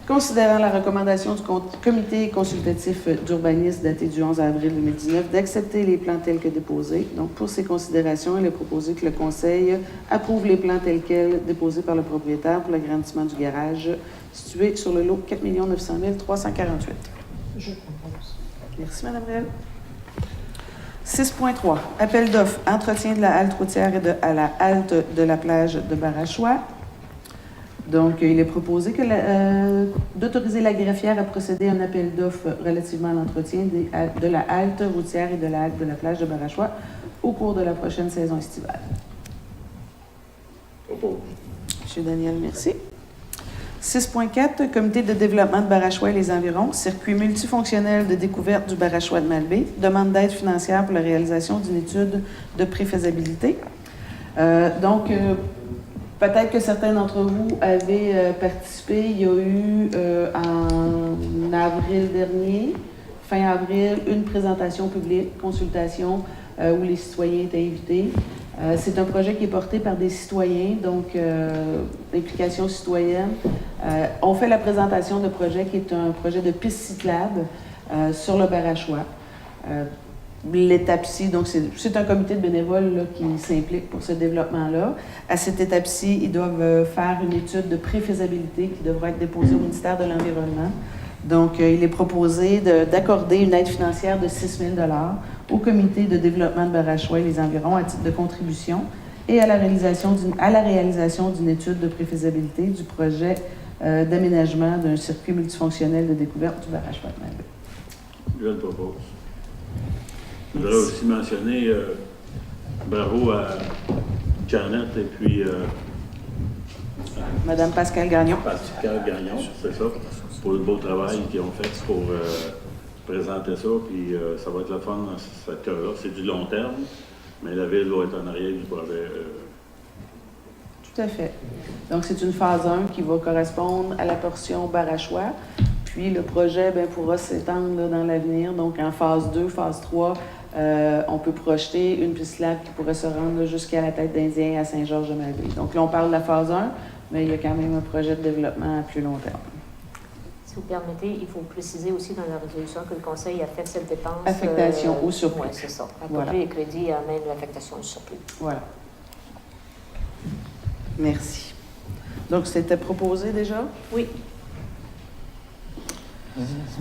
considérant la recommandation du comité consultatif d'urbanisme daté du 11 avril 2019 d'accepter les plans tels que déposés. Donc, pour ces considérations, il est proposé que le Conseil approuve les plans tels quels déposés par le propriétaire pour l'agrandissement du garage situé sur le lot 4 900 348. Je propose. Merci, Mme Réal. 6.3. Appel d'offres, entretien de la halte routière et à la halte de la plage de Barachois. Donc, il est proposé d'autoriser la greffière à procéder à un appel d'offres relativement à l'entretien de la halte routière et de la halte de la plage de Barachois au cours de la prochaine saison estivale. Oppose. M. Daniel, merci. 6.4, comité de développement de Barachois et les environs, circuit multifonctionnel de découverte du Barachois de Malbaie, demande d'aide financière pour la réalisation d'une étude de préfaisabilité. Peut-être que certains d'entre vous avaient participé. Il y a eu en avril dernier, fin avril, une présentation publique, consultation, où les citoyens étaient invités. C'est un projet qui est porté par des citoyens, donc implication citoyenne. On fait la présentation de projet qui est un projet de piste cyclable sur le Barachois. L'étape-ci, donc c'est un comité de bénévoles là, qui s'implique pour ce développement-là. À cette étape-ci, ils doivent faire une étude de préfaisabilité qui devra être déposée au ministère de l'Environnement. Donc, il est proposé d'accorder une aide financière de 6 000 $ au comité de développement de Barachois et les environs à titre de contribution et à la réalisation d'une étude de préfaisabilité du projet d'aménagement d'un circuit multifonctionnel de découverte du Barachois de Malbaie. Je le propose. Je voudrais aussi mentionner bravo à Janet et puis Madame Pascale Gagnon. Pascal Gagnon, c'est ça, pour le beau travail qu'ils ont fait pour présenter ça. Puis ça va être le fun dans ce secteur-là. C'est du long terme, mais la ville va être en arrière du projet. Tout à fait. Donc, c'est une phase 1 qui va correspondre à la portion Barachois. Puis, le projet pourra s'étendre dans l'avenir. Donc, en phase 2, phase 3, on peut projeter une piste cyclable qui pourrait se rendre jusqu'à la Tête d'Indien à Saint-Georges-de-Malbaie. Donc, là, on parle de la phase 1, mais il y a quand même un projet de développement à plus long terme. Si vous permettez, il faut préciser aussi dans la résolution que le Conseil a fait cette dépense. Affectation au surplus. Oui, c'est ça. Accordé Voilà. et crédit à même l'affectation du surplus. Voilà. Merci. Donc, c'était proposé déjà? Oui.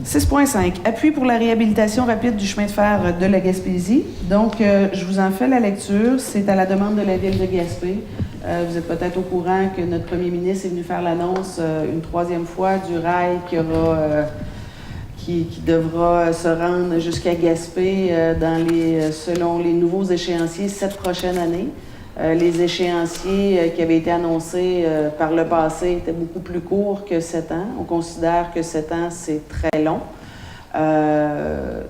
6.5. Appui pour la réhabilitation rapide du chemin de fer de la Gaspésie. Donc, je vous en fais la lecture. C'est à la demande de la Ville de Gaspé. Vous êtes peut-être au courant que notre premier ministre est venu faire l'annonce une troisième fois du rail qui devra se rendre jusqu'à Gaspé selon les nouveaux échéanciers 7 prochaines années. Les échéanciers qui avaient été annoncés par le passé étaient beaucoup plus courts que 7 ans. On considère que 7 ans, c'est très long.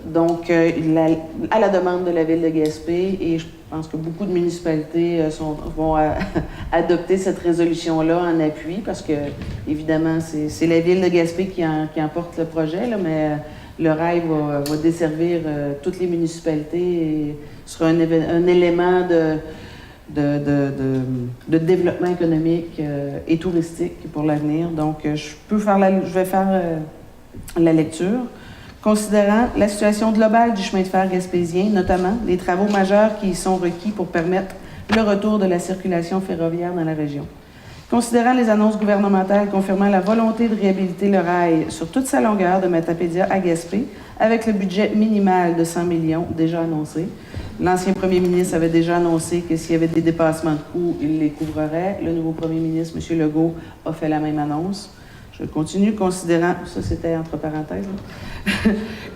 Donc, à la demande de la Ville de Gaspé, et je pense que beaucoup de municipalités vont adopter cette résolution-là en appui, parce que, évidemment, c'est la Ville de Gaspé qui emporte le projet, là, mais le rail va desservir toutes les municipalités et sera un élément de développement économique et touristique pour l'avenir. Donc, je vais faire la lecture. Considérant la situation globale du chemin de fer gaspésien, notamment les travaux majeurs qui y sont requis pour permettre le retour de la circulation ferroviaire dans la région. Considérant les annonces gouvernementales confirmant la volonté de réhabiliter le rail sur toute sa longueur de Matapédia à Gaspé, avec le budget minimal de 100 millions déjà annoncé. L'ancien premier ministre avait déjà annoncé que s'il y avait des dépassements de coûts, il les couvrerait. Le nouveau premier ministre, M. Legault, a fait la même annonce. Je continue, considérant, ça c'était entre parenthèses,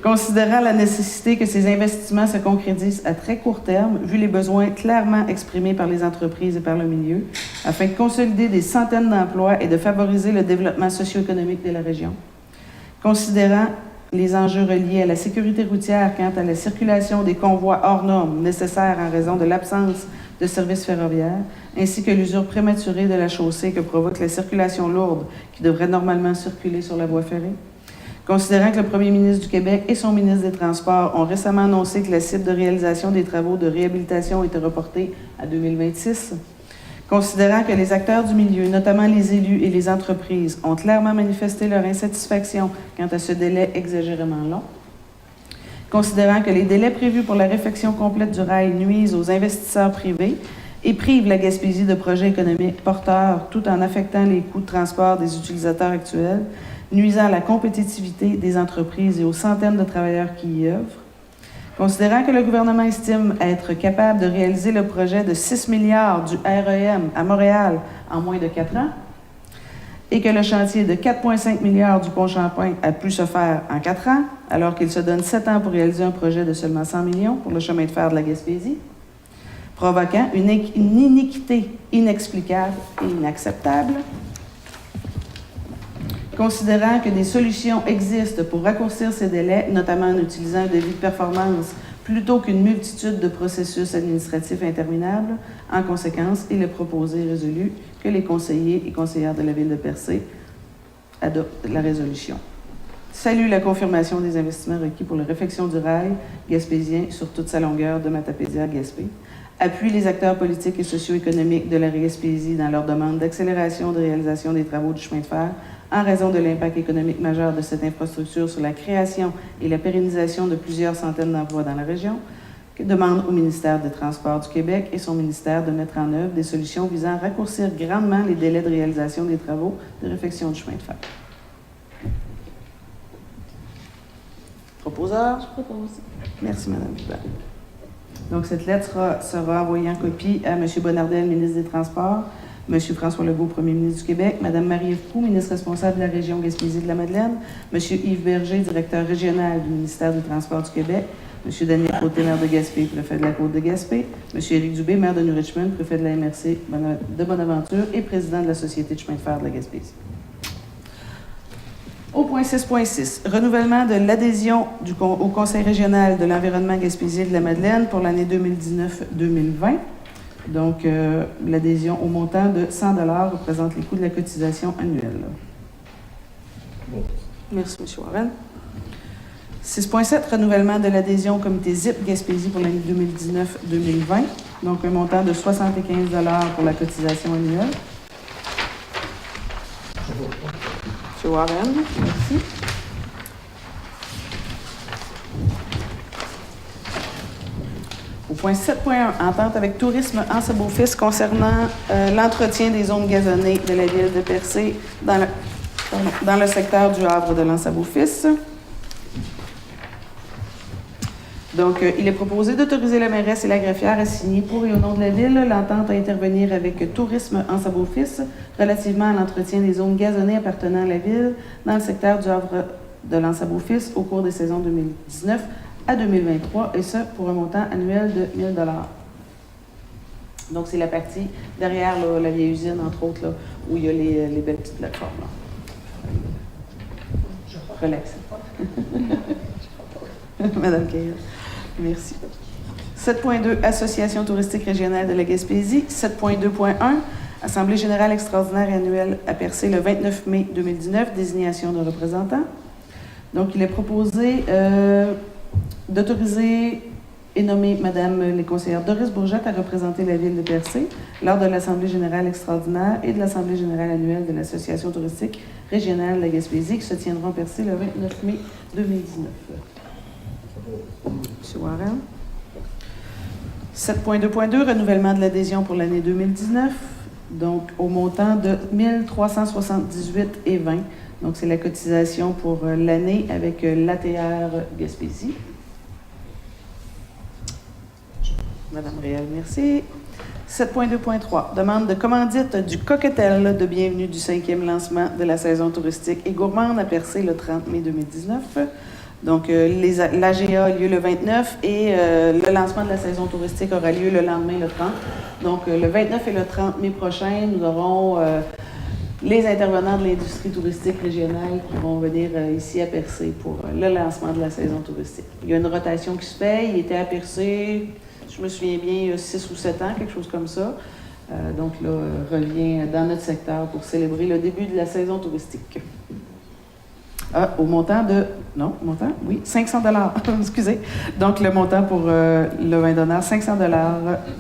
considérant la nécessité que ces investissements se concrétisent à très court terme, vu les besoins clairement exprimés par les entreprises et par le milieu, afin de consolider des centaines d'emplois et de favoriser le développement socio-économique de la région. Considérant les enjeux reliés à la sécurité routière quant à la circulation des convois hors normes nécessaires en raison de l'absence de services ferroviaires, ainsi que l'usure prématurée de la chaussée que provoque la circulation lourde qui devrait normalement circuler sur la voie ferrée. Considérant que le premier ministre du Québec et son ministre des Transports ont récemment annoncé que la cible de réalisation des travaux de réhabilitation était reportée à 2026. Considérant que les acteurs du milieu, notamment les élus et les entreprises, ont clairement manifesté leur insatisfaction quant à ce délai exagérément long. Considérant que les délais prévus pour la réfection complète du rail nuisent aux investisseurs privés et privent la Gaspésie de projets économiques porteurs tout en affectant les coûts de transport des utilisateurs actuels, nuisant à la compétitivité des entreprises et aux centaines de travailleurs qui y œuvrent. Considérant que le gouvernement estime être capable de réaliser le projet de 6 milliards du REM à Montréal en moins de 4 ans, et que le chantier de 4,5 milliards du pont Champlain a pu se faire en 4 ans, alors qu'il se donne 7 ans pour réaliser un projet de seulement 100 millions pour le chemin de fer de la Gaspésie, provoquant une iniquité inexplicable et inacceptable. Considérant que des solutions existent pour raccourcir ces délais, notamment en utilisant un devis de performance plutôt qu'une multitude de processus administratifs interminables, en conséquence, il est proposé et résolu que les conseillers et conseillères de la Ville de Percé adoptent la résolution. Salue la confirmation des investissements requis pour la réfection du rail gaspésien sur toute sa longueur de Matapédia à Gaspé. Appuie les acteurs politiques et socio-économiques de la Gaspésie dans leur demande d'accélération de réalisation des travaux du chemin de fer en raison de l'impact économique majeur de cette infrastructure sur la création et la pérennisation de plusieurs centaines d'emplois dans la région, demande au ministère des Transports du Québec et son ministère de mettre en œuvre des solutions visant à raccourcir grandement les délais de réalisation des travaux de réfection du chemin de fer. Proposeur? Je propose. Merci, Mme Picard. Donc, cette lettre sera envoyée en copie à M. Bonnardel, ministre des Transports, M. François Legault, premier ministre du Québec, Mme Marie-Ève Proulx, ministre responsable de la région Gaspésie-de-la-Madeleine, M. Yves Berger, directeur régional du ministère des Transports du Québec, M. Daniel Côté, maire de Gaspé, préfet de la Côte de Gaspé, M. Éric Dubé, maire de New Richmond, préfet de la MRC de Bonaventure et président de la Société de chemin de fer de la Gaspésie. Au point 6.6, renouvellement de l'adhésion au Conseil régional de l'environnement Gaspésie de la Madeleine pour l'année 2019-2020. Donc, l'adhésion au montant de 100 $ représente les coûts de la cotisation annuelle. Merci, M. Warren. 6.7, renouvellement de l'adhésion au comité ZIP Gaspésie pour l'année 2019-2020. Donc, un montant de 75 $ pour la cotisation annuelle. M. Warren, merci. Au point 7.1, entente avec Tourisme Anse-Beaufils concernant l'entretien des zones gazonnées de la ville de Percé dans le secteur du Havre de l'Anse-Beaufils. Donc, il est proposé d'autoriser la mairesse et la greffière à signer pour et au nom de la ville l'entente à intervenir avec Tourisme Anse-Beaufils relativement à l'entretien des zones gazonnées appartenant à la ville dans le secteur du Havre de l'Anse-Beaufils au cours des saisons 2019 à 2023, et ce, pour un montant annuel de 1 000 $. Donc, c'est la partie derrière là, la vieille usine, entre autres, là, où il y a les belles petites plateformes. Là. Relax. Madame Cahill. Merci. 7.2, Association touristique régionale de la Gaspésie. 7.2.1, Assemblée générale extraordinaire annuelle à Percé le 29 mai 2019, désignation de représentants. Donc, il est proposé d'autoriser et nommer Madame les conseillères Doris Bourgette à représenter la ville de Percé lors de l'Assemblée générale extraordinaire et de l'Assemblée générale annuelle de l'Association touristique régionale de la Gaspésie qui se tiendront à Percé le 29 mai 2019. M. Warren. 7.2.2, renouvellement de l'adhésion pour l'année 2019, donc au montant de 1 378,20 $. Donc, c'est la cotisation pour l'année avec l'ATR Gaspésie. Madame Réal, merci. 7.2.3, demande de commandite du Coquetel de bienvenue du 5e lancement de la saison touristique et gourmande à Percé le 30 mai 2019. Donc, l'AGA a lieu le 29 et le lancement de la saison touristique aura lieu le lendemain, le 30. Donc, le 29 et le 30 mai prochain, nous aurons les intervenants de l'industrie touristique régionale qui vont venir ici à Percé pour le lancement de la saison touristique. Il y a une rotation qui se fait. Il était à Percé, je me souviens bien, il y a 6 ou 7 ans, quelque chose comme ça. Donc là, revient dans notre secteur pour célébrer le début de la saison touristique. Au montant de... Non, montant? Oui, 500 $. Excusez. Donc, le montant pour le vin d'honneur, 500 $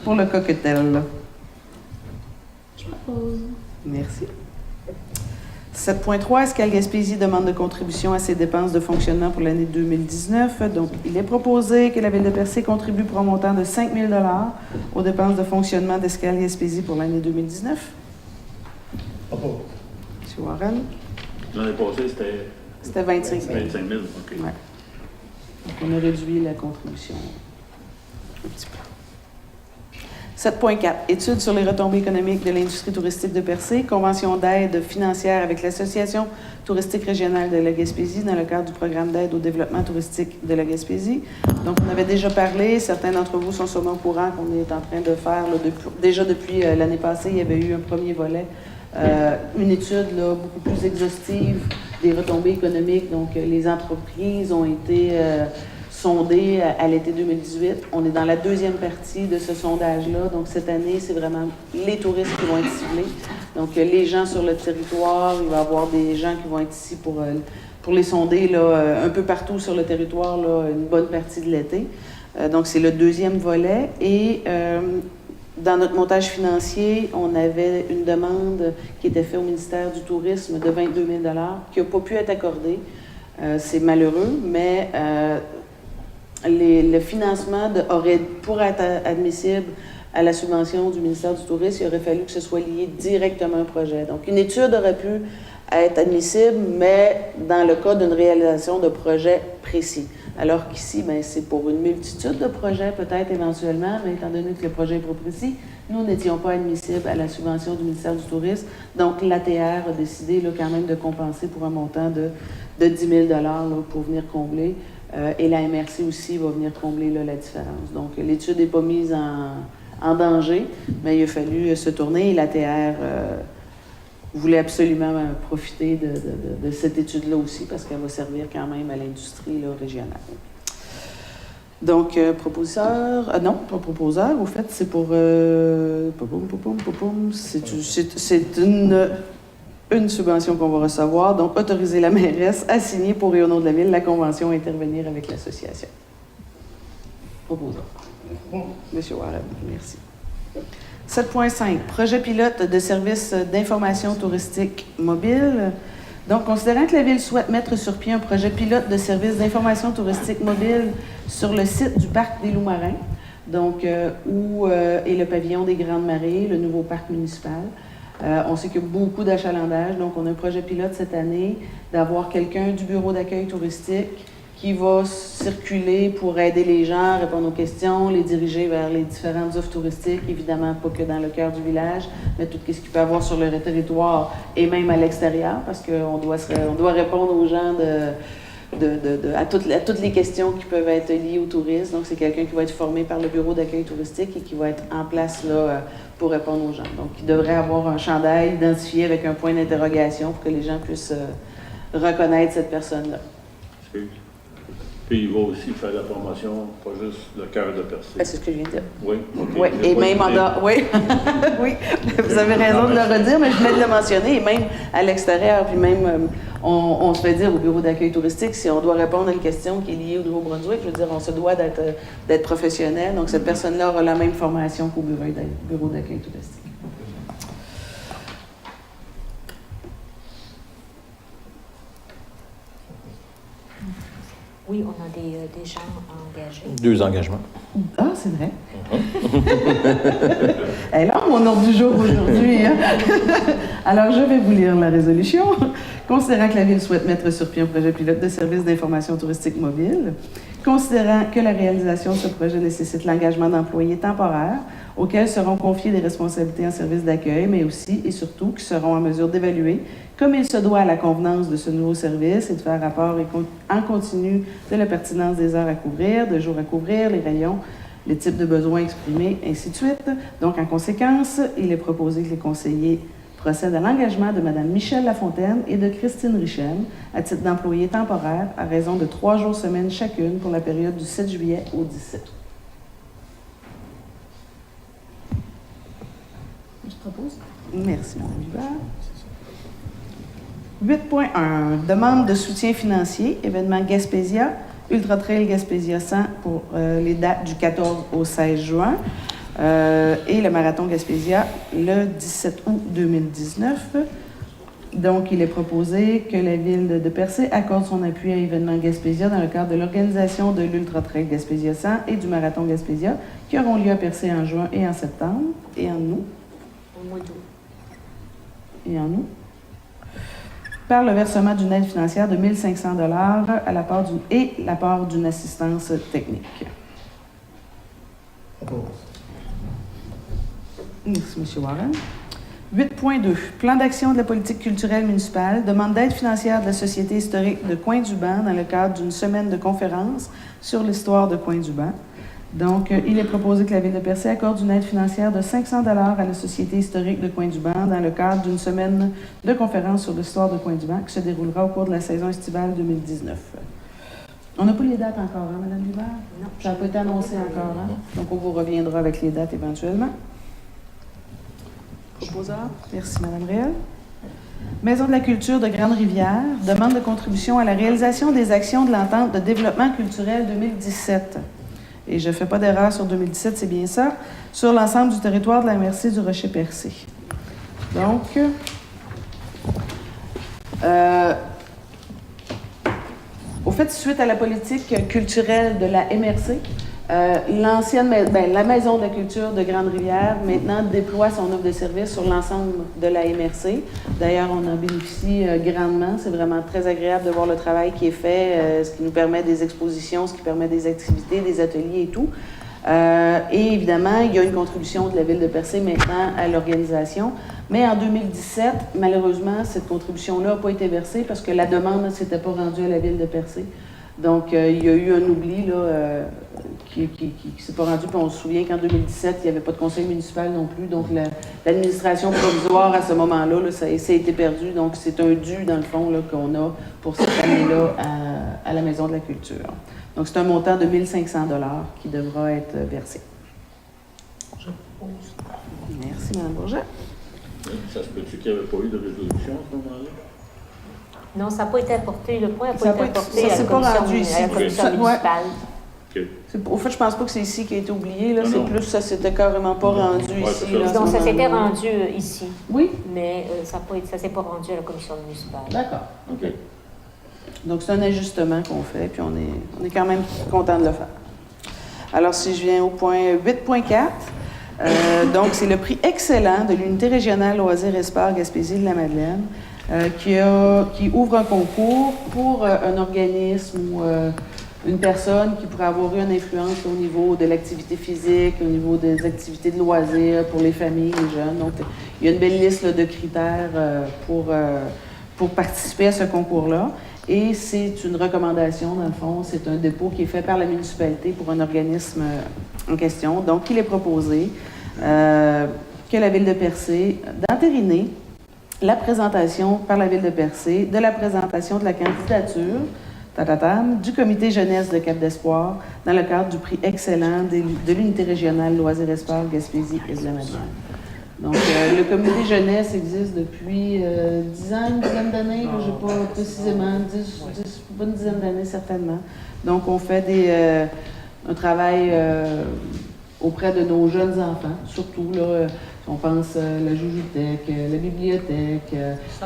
pour le Coquetel. Je propose. Merci. 7.3, Escale Gaspésie demande de contribution à ses dépenses de fonctionnement pour l'année 2019. Donc, il est proposé que la Ville de Percé contribue pour un montant de 5 000 $ aux dépenses de fonctionnement d'Escale Gaspésie pour l'année 2019. M. Warren? L'année passée, C'était 25 000. 25 000, OK. Ouais. Donc, on a réduit la contribution un petit peu. 7.4. Étude sur les retombées économiques de l'industrie touristique de Percé. Convention d'aide financière avec l'Association touristique régionale de la Gaspésie dans le cadre du programme d'aide au développement touristique de la Gaspésie. Donc, on avait déjà parlé. Certains d'entre vous sont sûrement au courant qu'on est en train de faire, là, déjà depuis l'année passée, il y avait eu un premier volet, une étude là, beaucoup plus exhaustive des retombées économiques. Donc, les entreprises ont été sondées à l'été 2018. On est dans la deuxième partie de ce sondage-là. Donc, cette année, c'est vraiment les touristes qui vont être ciblés. Donc, les gens sur le territoire, il va y avoir des gens qui vont être ici pour les sonder là, un peu partout sur le territoire, là, une bonne partie de l'été. Donc, c'est le deuxième volet. Et dans notre montage financier, on avait une demande qui était faite au ministère du Tourisme de 22 000 $ qui n'a pas pu être accordée. C'est malheureux, mais le financement pour être admissible à la subvention du ministère du Tourisme, il aurait fallu que ce soit lié directement au projet. Donc, une étude aurait pu être admissible, mais dans le cas d'une réalisation de projets précis. Alors qu'ici, bien, c'est pour une multitude de projets, peut-être éventuellement, mais étant donné que le projet est trop précis, nous n'étions pas admissibles à la subvention du ministère du Tourisme. Donc, l'ATR a décidé là, quand même de compenser pour un montant de 10 000 $ là, pour venir combler. Et la MRC aussi va venir combler là, la différence. Donc, l'étude n'est pas mise en danger, mais il a fallu se tourner et l'ATR voulait absolument profiter de cette étude-là aussi parce qu'elle va servir quand même à l'industrie là, régionale. Donc, proposeur... non, pas proposeur. Au fait, c'est pour... c'est une subvention qu'on va recevoir. Donc, autoriser la mairesse à signer pour et au nom de la Ville la convention et intervenir avec l'association. Proposeur. Monsieur Warren, merci. 7.5. Projet pilote de service d'information touristique mobile. Donc, considérant que la Ville souhaite mettre sur pied un projet pilote de service d'information touristique mobile sur le site du Parc des Loups-Marins, donc où est le pavillon des Grandes Marées, le nouveau parc municipal. On sait qu'il y a beaucoup d'achalandage, donc on a un projet pilote cette année d'avoir quelqu'un du bureau d'accueil touristique qui va circuler pour aider les gens, répondre aux questions, les diriger vers les différentes offres touristiques, évidemment pas que dans le cœur du village, mais tout ce qu'il peut y avoir sur le territoire et même à l'extérieur, parce qu'on doit répondre aux gens à toutes les questions qui peuvent être liées au tourisme. Donc, c'est quelqu'un qui va être formé par le bureau d'accueil touristique et qui va être en place là, pour répondre aux gens. Donc, il devrait avoir un chandail identifié avec un point d'interrogation pour que les gens puissent reconnaître cette personne-là. Puis il va aussi faire la formation, pas juste le cœur de Percé. C'est ce que je viens de dire. Oui, OK. Oui, et même en dehors. Oui, oui, vous avez raison de le redire, mais je voulais de le mentionner, et même à l'extérieur, puis même, on se fait dire au bureau d'accueil touristique, si on doit répondre à une question qui est liée au Nouveau-Brunswick, je veux dire, on se doit d'être professionnel, donc cette personne-là aura la même formation qu'au bureau d'accueil touristique. Oui, on a des gens engagés. 2 engagements. Ah, c'est vrai. Elle est là, mon ordre du jour aujourd'hui. Hein? Alors, je vais vous lire la résolution. Considérant que la Ville souhaite mettre sur pied un projet pilote de service d'information touristique mobile, Considérant que la réalisation de ce projet nécessite l'engagement d'employés temporaires auxquels seront confiées des responsabilités en service d'accueil, mais aussi et surtout qui seront en mesure d'évaluer, comme il se doit à la convenance de ce nouveau service et de faire rapport en continu de la pertinence des heures à couvrir, de jours à couvrir, les rayons, les types de besoins exprimés, ainsi de suite. Donc, en conséquence, il est proposé que les conseillers procèdent à l'engagement de Mme Michèle Lafontaine et de Christine Richem à titre d'employés temporaires à raison de 3 jours semaine chacune pour la période du 7 juillet au 17 août. Je propose. Merci, Mme Hubert. 8.1. Demande de soutien financier, événement Gaspésia, Ultra Trail Gaspésia 100 pour les dates du 14 au 16 juin et le marathon Gaspésia le 17 août 2019. Donc, il est proposé que la Ville de Percé accorde son appui à événement Gaspésia dans le cadre de l'organisation de l'Ultra Trail Gaspésia 100 et du marathon Gaspésia qui auront lieu à Percé en juin et en septembre et en août. Au mois d'août. Et en août. Par le versement d'une aide financière de 1 500 $ à l'apport d'une assistance technique. Merci, M. Warren. 8.2. Plan d'action de la politique culturelle municipale. Demande d'aide financière de la Société historique de Coin-du-Banc dans le cadre d'une semaine de conférences sur l'histoire de Coin-du-Banc. Donc, il est proposé que la Ville de Percé accorde une aide financière de 500 $ à la Société historique de Coin-du-Banc dans le cadre d'une semaine de conférences sur l'histoire de Coin-du-Banc qui se déroulera au cours de la saison estivale 2019. On n'a pas les dates encore, hein, Mme Hubert? Non. Ça n'a pas été annoncé encore, hein? Donc, on vous reviendra avec les dates éventuellement. Proposeur. Merci, Mme Réal. Maison de la culture de Grande-Rivière demande de contribution à la réalisation des actions de l'entente de développement culturel 2017. Et je ne fais pas d'erreur sur 2017, c'est bien ça, sur l'ensemble du territoire de la MRC du Rocher-Percé. Donc, au fait, suite à la politique culturelle de la MRC, la Maison de la culture de Grande-Rivière, maintenant, déploie son offre de services sur l'ensemble de la MRC. D'ailleurs, on en bénéficie grandement. C'est vraiment très agréable de voir le travail qui est fait, ce qui nous permet des expositions, ce qui permet des activités, des ateliers et tout. Et évidemment, il y a une contribution de la Ville de Percé maintenant à l'organisation. Mais en 2017, malheureusement, cette contribution-là n'a pas été versée parce que la demande ne s'était pas rendue à la Ville de Percé. Donc, il y a eu un oubli là, qui ne s'est pas rendu. Puis on se souvient qu'en 2017, il n'y avait pas de conseil municipal non plus. Donc, l'administration provisoire à ce moment-là, là, ça a été perdu. Donc, c'est un dû, dans le fond, là, qu'on a pour cette année-là à la Maison de la culture. Donc, c'est un montant de 1 500 $ qui devra être versé. Je propose. Merci, Mme Bourget. Ça se peut-tu qu'il n'y avait pas eu de résolution à ce moment-là? Non, ça n'a pas été apporté. Le point n'a Ça pas a pas été été- apporté ça à s'est la pas commission, rendu ici. à la commission Ouais. municipale. OK. Au fait, je pense pas que c'est ici qui a été oublié. Là. Non, C'est non. plus, ça s'était carrément pas rendu Ouais, ici. c'est ça. là, à ce Donc, ça s'était moment-là. rendu ici, Oui? mais ça ne s'est pas rendu à la commission municipale. D'accord. OK. Donc, c'est un ajustement qu'on fait, puis on est quand même content de le faire. Alors, si je viens au point 8.4, donc, c'est le prix excellent de l'unité régionale Loisirs et Sport Gaspésie-de-la-Madeleine qui ouvre un concours pour un organisme ou une personne qui pourrait avoir eu une influence au niveau de l'activité physique, au niveau des activités de loisirs pour les familles, les jeunes. Donc, il y a une belle liste là, de critères pour participer à ce concours-là. Et c'est une recommandation, dans le fond, c'est un dépôt qui est fait par la municipalité pour un organisme en question. Donc, il est proposé que la Ville de Percé d'entériner la présentation par la Ville de Percé de la présentation de la candidature du comité jeunesse de Cap d'Espoir dans le cadre du prix excellent de l'unité régionale Loisirs et Sport Gaspésie et de la Madeleine. Donc, le comité jeunesse existe depuis 10 ans, une dizaine d'années, je ne sais pas précisément, 10, pas une dizaine d'années certainement. Donc, on fait un travail auprès de nos jeunes enfants, surtout, là, on pense la Joujoutech, la bibliothèque,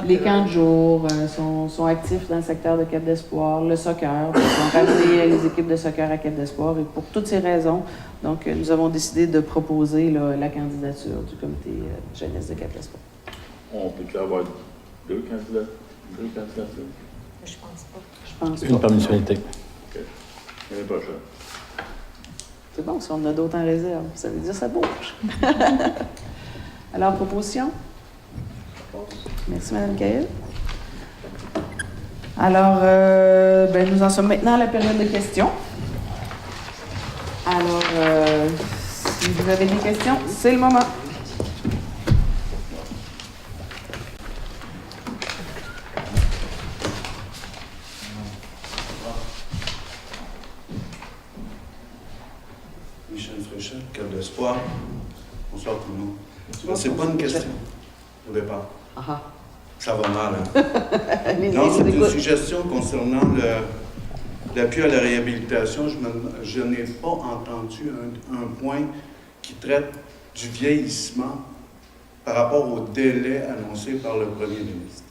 les camps de jour sont actifs dans le secteur de Cap d'Espoir, le soccer, donc on ramené les équipes de soccer à Cap d'Espoir et pour toutes ces raisons, donc nous avons décidé de proposer là, la candidature du comité jeunesse de Cap d'Espoir. On peut-tu avoir deux candidatures? Je pense pas. Je pense Une pas. par municipalité. OK. L'année prochaine. C'est bon, si on en a d'autres en réserve, ça veut dire que ça bouge. Alors, proposition? Merci, Mme Cahill. Alors, nous en sommes maintenant à la période de questions. Alors, si vous avez des questions, c'est le moment. Michel Fréchette, Cœur d'Espoir. Bonsoir tout le monde. C'est pas une question au départ. Ah. Ça va mal, hein? Allez-y, Non, je c'est vous une écoute. suggestion concernant l'appui à la réhabilitation. Je n'ai pas entendu un point qui traite du vieillissement par rapport au délai annoncé par le premier ministre.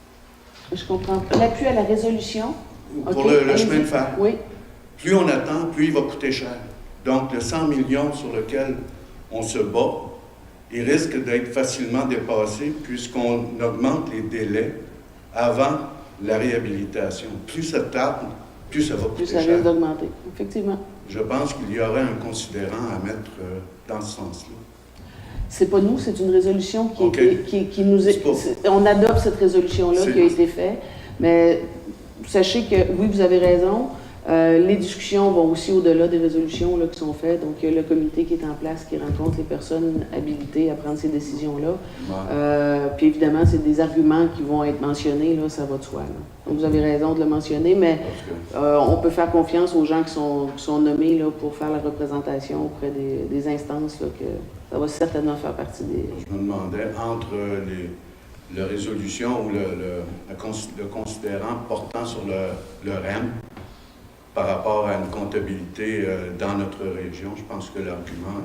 Je comprends. L'appui à la résolution. Pour OK, le allez-y. chemin de fer. Oui. Plus on attend, plus il va coûter cher. Donc, le 100 millions sur lequel on se bat, il risque d'être facilement dépassé puisqu'on augmente les délais avant la réhabilitation. Plus ça tarde, plus ça va Plus coûter ça cher. risque d'augmenter. Effectivement. Je pense qu'il y aurait un considérant à mettre dans ce sens-là. C'est pas nous, c'est une résolution qui, OK. qui nous est. C'est pas- On adopte cette résolution-là C'est- qui a été faite. Mais sachez que, oui, vous avez raison. Les discussions vont aussi au-delà des résolutions là, qui sont faites. Donc, il y a le comité qui est en place, qui rencontre les personnes habilitées à prendre ces décisions-là. Ouais. Puis évidemment, c'est des arguments qui vont être mentionnés, là, ça va de soi. Là. Donc, vous avez raison de le mentionner, mais Parce que on peut faire confiance aux gens qui sont nommés là, pour faire la représentation auprès des instances, là, que ça va certainement faire partie des... je me demandais, entre la résolution ou le considérant portant sur le REM, par rapport à une comptabilité dans notre région, je pense que l'argument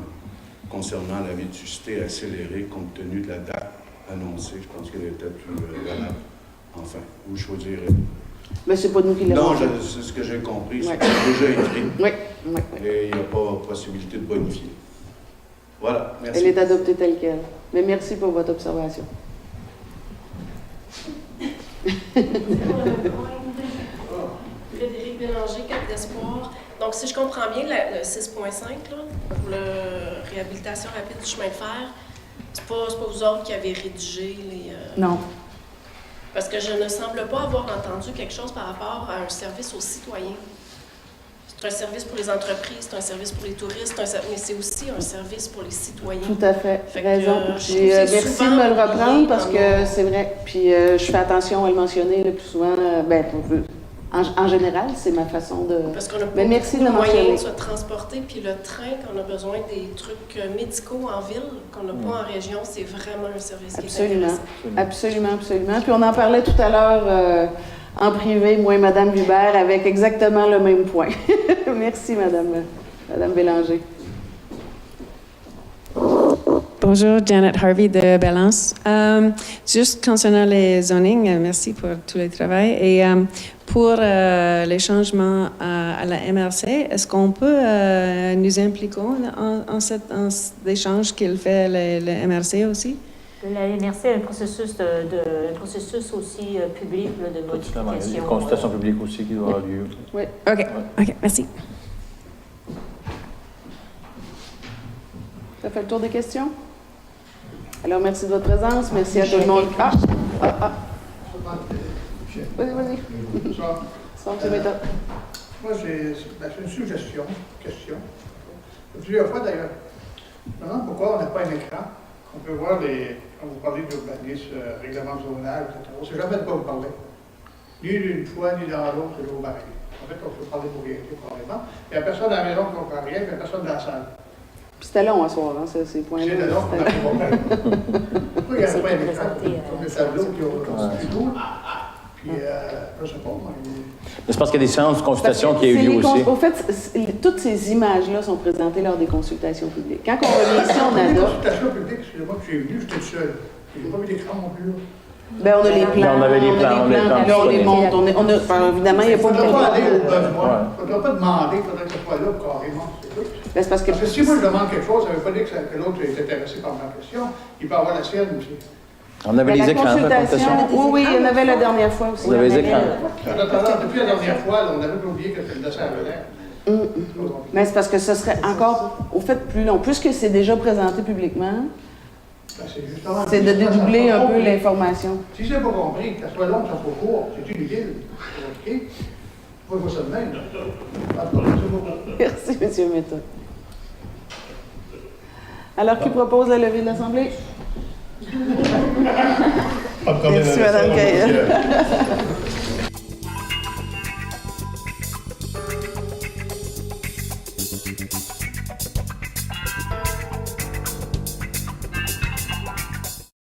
concernant la vétusté accélérée, compte tenu de la date annoncée, je pense qu'elle était plus valable. Enfin, vous choisirez. Mais c'est pas nous qui l'avons Non, fait. c'est ce que j'ai compris, c'est Ouais. que c'est déjà écrit Oui, oui. et il n'y a pas possibilité de bonifier. Voilà, merci. Elle est adoptée telle qu'elle. Mais merci pour votre observation. Frédéric Bélanger, Cap d'Espoir. Donc, si je comprends bien, le 6.5, là, pour la réhabilitation rapide du chemin de fer, c'est pas vous autres qui avez rédigé les... Non. Parce que je ne semble pas avoir entendu quelque chose par rapport à un service aux citoyens. C'est un service pour les entreprises, c'est un service pour les touristes, mais c'est aussi un service pour les citoyens. Tout à fait. Fait que, Raison. je Puis, trouve que c'est merci de souvent me le reprendre oublié parce dans que nos- c'est vrai. Puis je fais attention à le mentionner le plus souvent. En général, c'est ma façon de... Parce qu'on a pas Mais merci beaucoup de de le mentionner. moyens de se transporter, puis le train, qu'on a besoin des trucs médicaux en ville, qu'on n'a pas en région, c'est vraiment un service qui est Absolument. intéressant. Absolument, absolument. Puis on en parlait tout à l'heure en privé, moi et Mme Hubert, avec exactement le même point. Merci, Madame Bélanger. Bonjour, Janet Harvey de Balance. Juste concernant les zonings, merci pour tout le travail. Et pour les changements à la MRC, est-ce qu'on peut nous impliquer en cet échange qu'il fait le MRC aussi? La MRC a un processus, un processus aussi public là, de Totalement. Il y a modification. une consultation publique aussi qui doit avoir lieu. Oui. OK, merci. Ça fait le tour des questions? Alors, merci de votre présence. Merci à tout le monde. Ah! Vas-y. Bonsoir. Sans que tu m'étonnes. Moi, c'est une suggestion, question. Plusieurs fois d'ailleurs. Je me demande pourquoi on n'a pas un écran. On peut voir quand vous parlez d'urbanisme, règlement de zonage, etc. On ne sait jamais de quoi vous parlez. Ni d'une fois, ni dans l'autre, c'est toujours pareil. En fait, on peut parler pour rien, probablement. Il n'y a personne à la maison qui comprend rien, il n'y a personne dans la salle. Puis c'était long à soir, hein, ces points-là. C'est de là qu'on a C'était- Pourquoi il n'y a C'est pas un écran présenté, comme le tableau qui est tout. Puis, je ne sais pas, moi. Mais c'est parce qu'il y a des séances de consultation qui a eu C'est lieu les aussi. Au fait, toutes ces images-là sont présentées lors des consultations publiques. Quand on revient ici, on Les adopte. consultations publiques, excusez-moi, que j'ai venu, j'étais seul. Je n'ai pas vu d'écran non plus. Ben, on a les plans. on avait les plans, puis on a les là, on les plans. monte. Évidemment, il n'y a Il pas ne faudra pas aller au de... besoin. Il ne faudra pas demander, il faudra que ce soit là carrément. C'est tout. Ben, c'est parce que... Parce que si moi je demande quelque chose, ça ne veut pas dire que l'autre est intéressé par ma question. Il peut avoir la sienne aussi. On avait Ben, les la écrans, la consultation, consultation. oui, il y en avait la dernière fois aussi. Vous avez les écrans. En attendant, depuis la dernière fois, là, on avait oublié que c'était le dessin à venir. Mais c'est parce que ce serait encore, au fait, plus long. Puisque c'est déjà présenté publiquement, Ben, c'est justement... c'est de dédoubler un peu l'information. Si je n'ai pas compris, que ça soit long, que ça soit court, c'est inutile. C'est OK. Moi, je vois ça de même. En tout cas, c'est beaucoup. Merci, M. Metta. Alors, qui propose la levée de l'Assemblée? Pas de problème Merci, avec ça, Mme donc, Caillel.